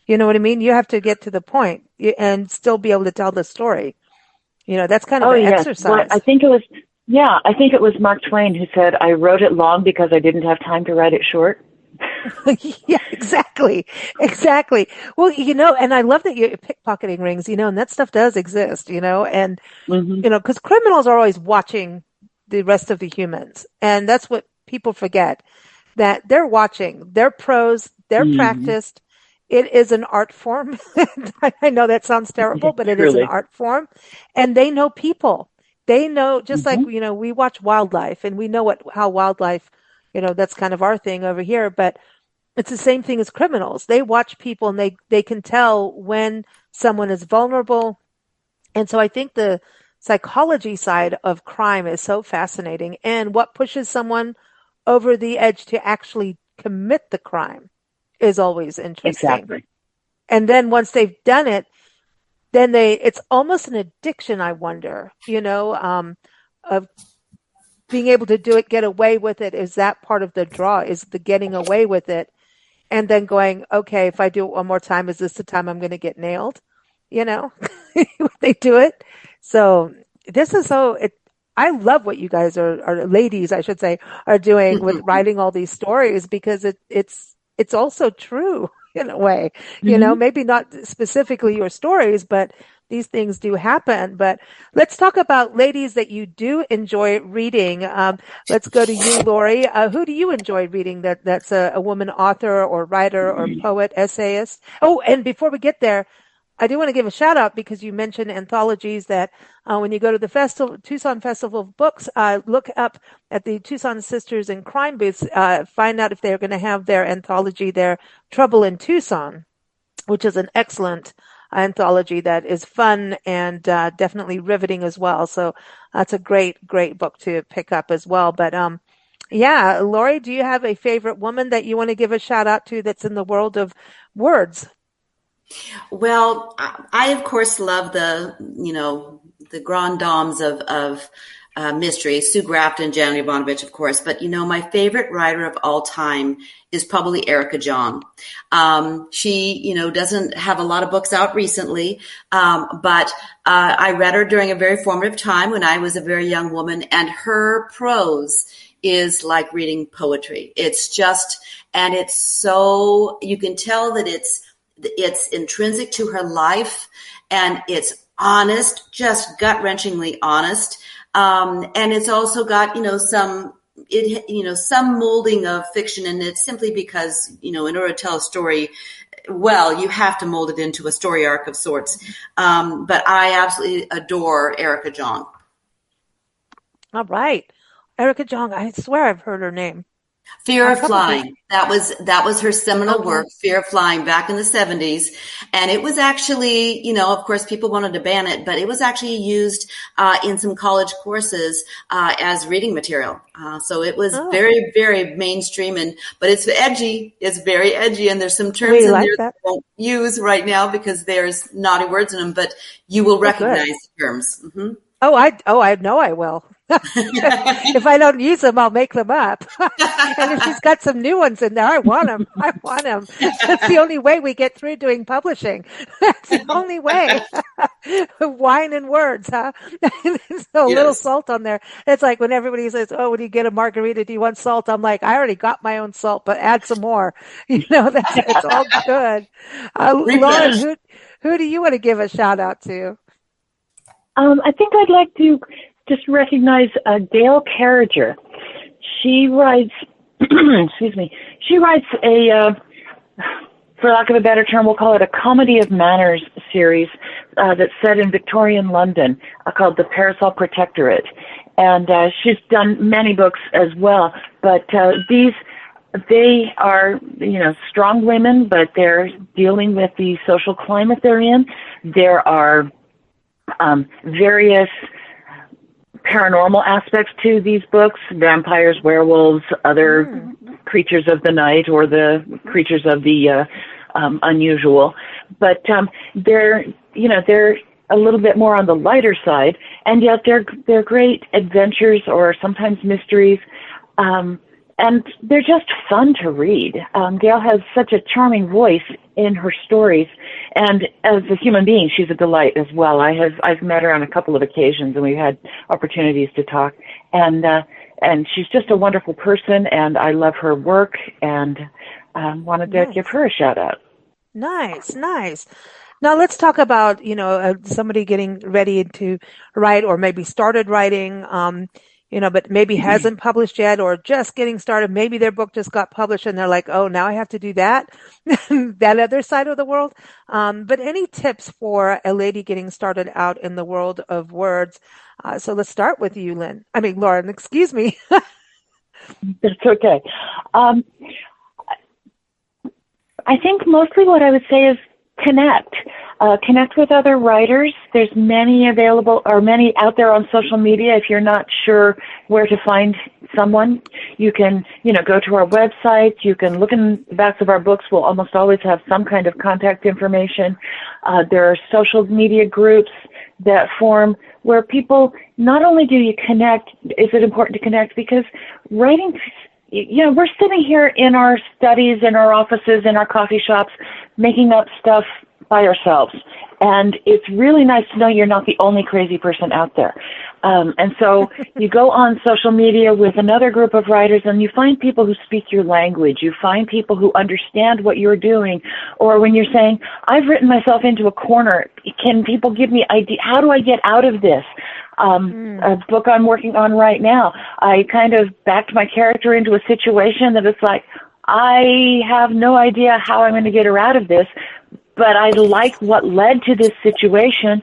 You know what I mean? You have to get to the point and still be able to tell the story. That's kind of an exercise. Well, I think it was Mark Twain who said, "I wrote it long because I didn't have time to write it short." Yeah, exactly. Well, and I love that you pickpocketing rings, and that stuff does exist, and, because criminals are always watching the rest of the humans. And that's what people forget, that they're watching. They're pros. They're practiced. It is an art form. I know that sounds terrible, but it is an art form. And they know people. They know, just like, we watch wildlife and we know how wildlife, that's kind of our thing over here, but it's the same thing as criminals. They watch people and they can tell when someone is vulnerable. And so I think the psychology side of crime is so fascinating, and what pushes someone over the edge to actually commit the crime is always interesting. Exactly. And then once they've done it, then it's almost an addiction, I wonder, of being able to do it, get away with it. Is that part of the draw, is the getting away with it? And then going, okay, if I do it one more time, is this the time I'm going to get nailed? They do it. So this is I love what you guys are ladies, I should say, are doing with writing all these stories, because it's also true in a way, maybe not specifically your stories, but these things do happen. But let's talk about ladies that you do enjoy reading. Let's go to you, Lori. Who do you enjoy reading that's a woman author or writer or poet, essayist? Oh, and before we get there, I do want to give a shout out, because you mentioned anthologies, that when you go to the Tucson Festival of Books, look up at the Tucson Sisters and Crime Booths, find out if they're going to have their anthology there, Trouble in Tucson, which is an excellent anthology that is fun and definitely riveting as well. So that's a great book to pick up as well. But Yeah. Lori, do you have a favorite woman that you want to give a shout out to that's in the world of words? Well, I of course love the grand dames of mystery, Sue Grafton and Janet Ivanovich, of course. But, my favorite writer of all time is probably Erica Jong. She, doesn't have a lot of books out recently, but I read her during a very formative time when I was a very young woman, and her prose is like reading poetry. It's just, and it's so, you can tell that it's intrinsic to her life, and it's honest, just gut-wrenchingly honest. And it's also got, some molding of fiction, and it's simply because, in order to tell a story well, you have to mold it into a story arc of sorts. But I absolutely adore Erica Jong. All right. Erica Jong, I swear I've heard her name. Fear of Flying. That was her seminal work, Fear of Flying, back in the 70s. And it was actually, of course, people wanted to ban it, but it was actually used in some college courses as reading material. So it was very, very mainstream, but it's edgy. It's very edgy, and there's some terms in there that I won't use right now because there's naughty words in them, but you will recognize the terms. Mm-hmm. I know I will. If I don't use them, I'll make them up. And if she's got some new ones in there, I want them. That's the only way we get through doing publishing. That's the only way. Wine and words, huh? So a little salt on there. It's like when everybody says, "Oh, when you get a margarita, do you want salt?" I'm like, I already got my own salt, but add some more. It's all good. Lauren, who do you want to give a shout out to? I think I'd like to just recognize Gail Carriger. She writes, excuse me, she writes a, for lack of a better term, we'll call it a comedy of manners series that's set in Victorian London called The Parasol Protectorate. And she's done many books as well, but they are, strong women, but they're dealing with the social climate they're in. There are various paranormal aspects to these books: vampires, werewolves, other creatures of the night, or the creatures of the unusual. But they're a little bit more on the lighter side, and yet they're great adventures or sometimes mysteries. And they're just fun to read. Gail has such a charming voice in her stories, and as a human being, she's a delight as well. I've met her on a couple of occasions, and we've had opportunities to talk. And she's just a wonderful person, and I love her work, and wanted to give her a shout out. Nice. Now let's talk about somebody getting ready to write, or maybe started writing. But maybe hasn't published yet, or just getting started. Maybe their book just got published and they're like, oh, now I have to do that, that other side of the world. But any tips for a lady getting started out in the world of words? So let's start with you, Lauren, excuse me. It's okay. I think mostly what I would say is connect. Connect with other writers. There's many out there on social media. If you're not sure where to find someone, you can, go to our website. You can look in the backs of our books. We'll almost always have some kind of contact information. There are social media groups that form where people, not only do you connect, is it important to connect, because writing, we're sitting here in our studies, in our offices, in our coffee shops, making up stuff by ourselves. And it's really nice to know you're not the only crazy person out there. And so you go on social media with another group of writers, and you find people who speak your language. You find people who understand what you're doing. Or when you're saying, I've written myself into a corner, can people give me idea? How do I get out of this? A book I'm working on right now, I kind of backed my character into a situation that it's like, I have no idea how I'm going to get her out of this, but I like what led to this situation,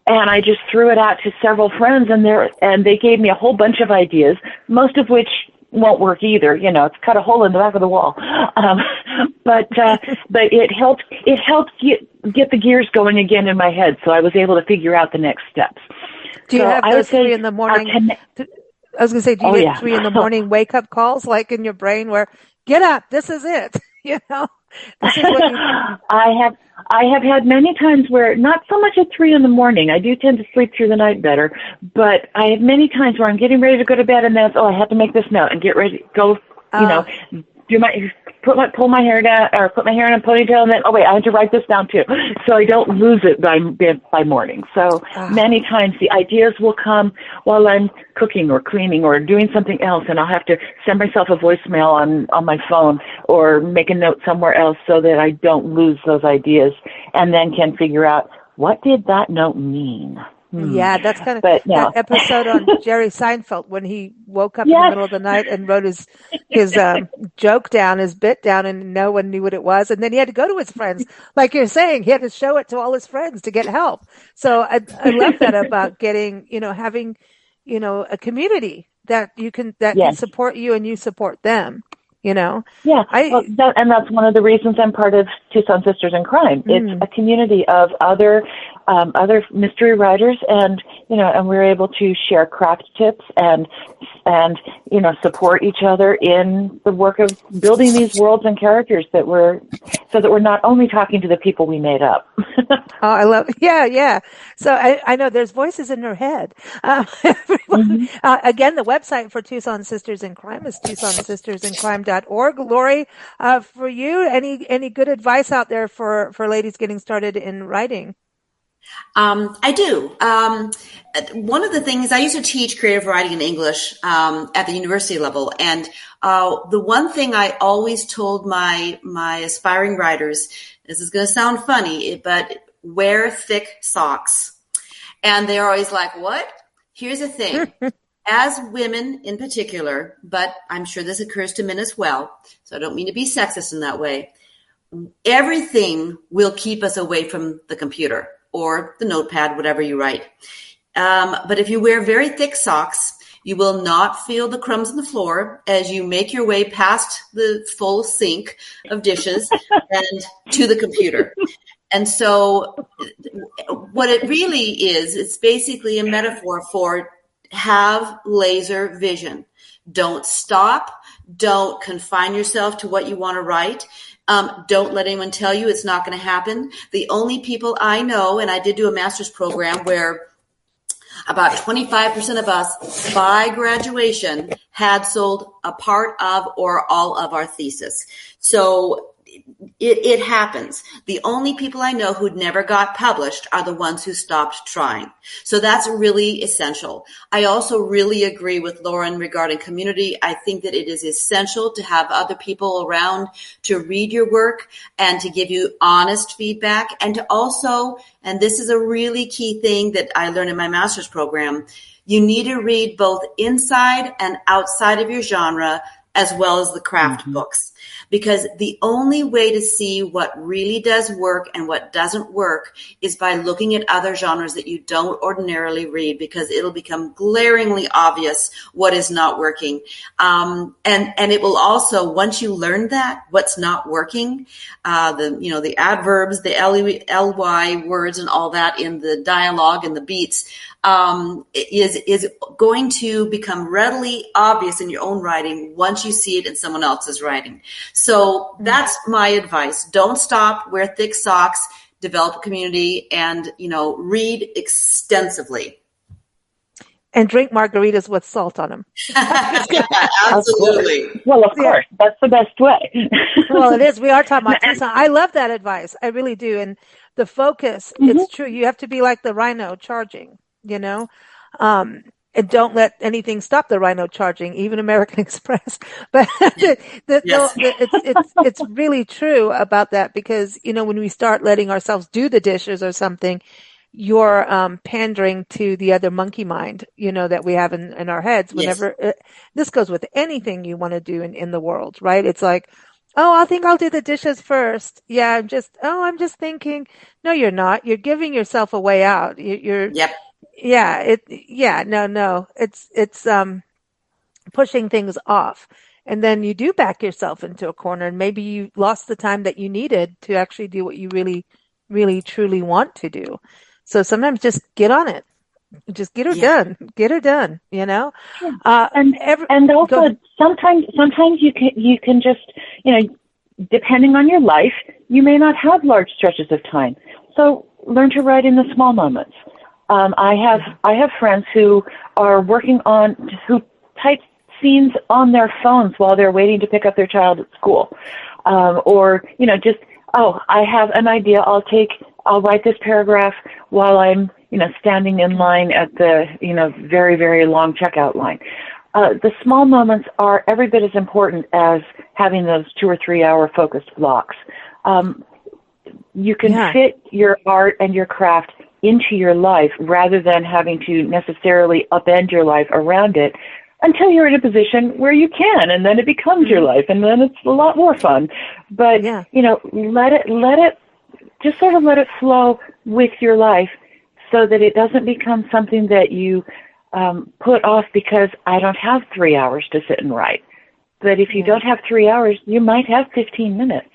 and I just threw it out to several friends, and they gave me a whole bunch of ideas, most of which won't work either. It's cut a hole in the back of the wall. But it helped get the gears going again in my head, so I was able to figure out the next steps. Do you have those 3 in the morning? I was going to say, do you Oh, get yeah. 3 a.m. wake up calls like in your brain where get up, this is it, this is what you do. I have had many times where, not so much at 3 a.m. I do tend to sleep through the night better, but I have many times where I'm getting ready to go to bed and then it's, I have to make this note and get ready, go, pull my hair down or put my hair in a ponytail and then, I have to write this down too. So I don't lose it by morning. So many times the ideas will come while I'm cooking or cleaning or doing something else, and I'll have to send myself a voicemail on my phone or make a note somewhere else so that I don't lose those ideas and then can figure out, what did that note mean? Yeah, that's kind of that episode on Jerry Seinfeld when he woke up in the middle of the night and wrote his joke down, his bit down, and no one knew what it was. And then he had to go to his friends. Like you're saying, he had to show it to all his friends to get help. So I love that about getting, having, a community that can support you and you support them. Yeah, and that's one of the reasons I'm part of Tucson Sisters in Crime. It's a community of other mystery writers, and we're able to share craft tips and support each other in the work of building these worlds and characters so that we're not only talking to the people we made up. I love it. Yeah. So I know there's voices in her head. Again, the website for Tucson Sisters in Crime is TucsonSistersInCrime.org. Lori, for you, any good advice out there for ladies getting started in writing? I do. One of the things, I used to teach creative writing in English at the university level, and the one thing I always told my aspiring writers, this is going to sound funny, but wear thick socks. And they're always like, what? Here's the thing. As women in particular, but I'm sure this occurs to men as well, so I don't mean to be sexist in that way, everything will keep us away from the computer or the notepad, whatever you write. But if you wear very thick socks, you will not feel the crumbs on the floor as you make your way past the full sink of dishes and to the computer. And so what it really is, it's basically a metaphor for have laser vision. Don't stop. Don't confine yourself to what you want to write. Don't let anyone tell you it's not going to happen. The only people I know, and I did do a master's program where about 25% of us by graduation had sold a part of or all of our thesis. So it happens. The only people I know who never got published are the ones who stopped trying. So that's really essential. I also really agree with Lauren regarding community. I think that it is essential to have other people around to read your work and to give you honest feedback, and to also, and this is a really key thing that I learned in my master's program, you need to read both inside and outside of your genre as well as the craft books. Because the only way to see what really does work and what doesn't work is by looking at other genres that you don't ordinarily read, because it'll become glaringly obvious what is not working. And it will also, once you learn that, what's not working, the adverbs, the ly words and all that in the dialogue and the beats, is going to become readily obvious in your own writing once you see it in someone else's writing. So that's my advice. Don't stop, wear thick socks, develop a community, and, read extensively. And drink margaritas with salt on them. Absolutely. Well, of course, that's the best way. Well, it is. We are talking about Tucson. I love that advice. I really do. And the focus, it's true. You have to be like the rhino charging, and don't let anything stop the rhino charging, even American Express. But it's really true about that, because, when we start letting ourselves do the dishes or something, you're pandering to the other monkey mind, that we have in our heads whenever this goes with anything you want to do in the world, right? It's like, I think I'll do the dishes first. Yeah, I'm just thinking. No, you're not. You're giving yourself a way out. It's pushing things off. And then you do back yourself into a corner, and maybe you lost the time that you needed to actually do what you really, really, truly want to do. So sometimes just get on it. Just get her done. Get her done. Sure. And also sometimes you can just, depending on your life, you may not have large stretches of time. So learn to write in the small moments. I have friends who are who type scenes on their phones while they're waiting to pick up their child at school. I have an idea. I'll write this paragraph while I'm, standing in line at the, very, very long checkout line. The small moments are every bit as important as having those 2 or 3 hour focused blocks. You can fit your art and your craft into your life rather than having to necessarily upend your life around it until you're in a position where you can, and then it becomes your life, and then it's a lot more fun. But, let it flow with your life so that it doesn't become something that you put off because I don't have 3 hours to sit and write. But if you don't have 3 hours, you might have 15 minutes.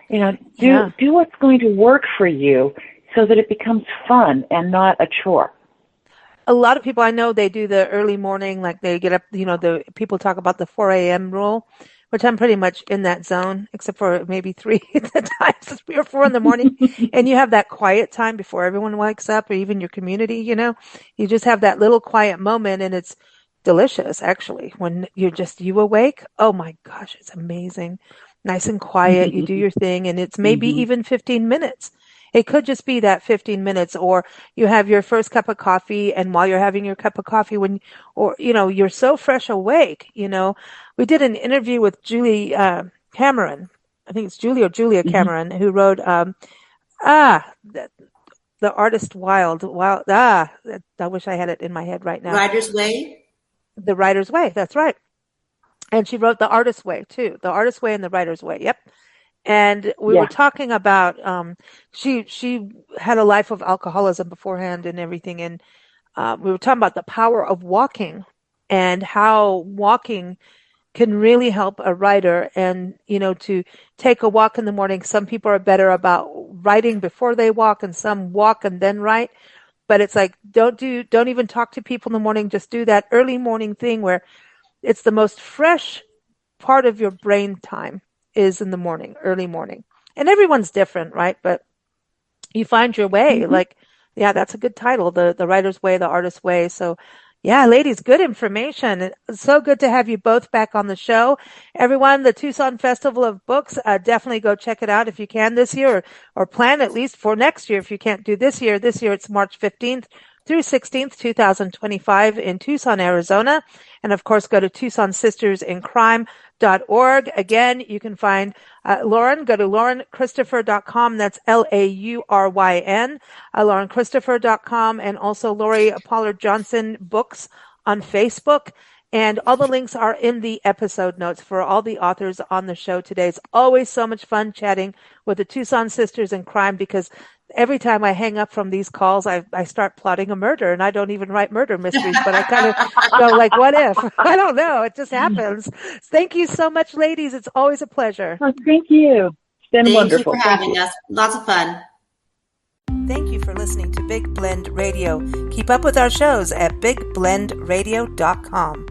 Do what's going to work for you so that it becomes fun and not a chore. A lot of people I know, they do the early morning, like they get up, the people talk about the 4 a.m. rule, which I'm pretty much in that zone, except for maybe 3 times, 3 or 4 in the morning. And you have that quiet time before everyone wakes up, or even your community, you just have that little quiet moment, and it's delicious, actually. When you awake, oh my gosh, it's amazing. Nice and quiet. You do your thing, and it's maybe even 15 minutes. It could just be that 15 minutes, or you have your first cup of coffee, and while you're having your cup of coffee, you're so fresh awake, We did an interview with Julie Cameron. I think it's Julie or Julia Cameron, who wrote The Artist Wild. I wish I had it in my head right now. Writer's Way? The Writer's Way, that's right. And she wrote The Artist's Way, too. The Artist's Way and The Writer's Way, yep. And we were talking about, she had a life of alcoholism beforehand and everything. And we were talking about the power of walking and how walking can really help a writer. And, to take a walk in the morning, some people are better about writing before they walk, and some walk and then write. But it's like, don't even talk to people in the morning. Just do that early morning thing where it's the most fresh part of your brain time is in the morning, early morning. And everyone's different, right? But you find your way. That's a good title, the Writer's Way, the Artist's Way. So ladies, good information. It's so good to have you both back on the show. Everyone, the Tucson Festival of Books, definitely go check it out if you can this year, or plan at least for next year if you can't do this year. This year it's March 15th through 16th, 2025 in Tucson, Arizona. And of course, go to TucsonSistersInCrime.org. Again, you can find Lauren. Go to LaurenChristopher.com. That's LAURYN. LaurenChristopher.com, and also Lori Pollard Johnson Books on Facebook. And all the links are in the episode notes for all the authors on the show today. It's always so much fun chatting with the Tucson Sisters in Crime, because every time I hang up from these calls, I start plotting a murder, and I don't even write murder mysteries, but I kind of go like, what if? I don't know. It just happens. Thank you so much, ladies. It's always a pleasure. Oh, thank you. It's been wonderful. Thank you for having us. Lots of fun. Thank you for listening to Big Blend Radio. Keep up with our shows at bigblendradio.com.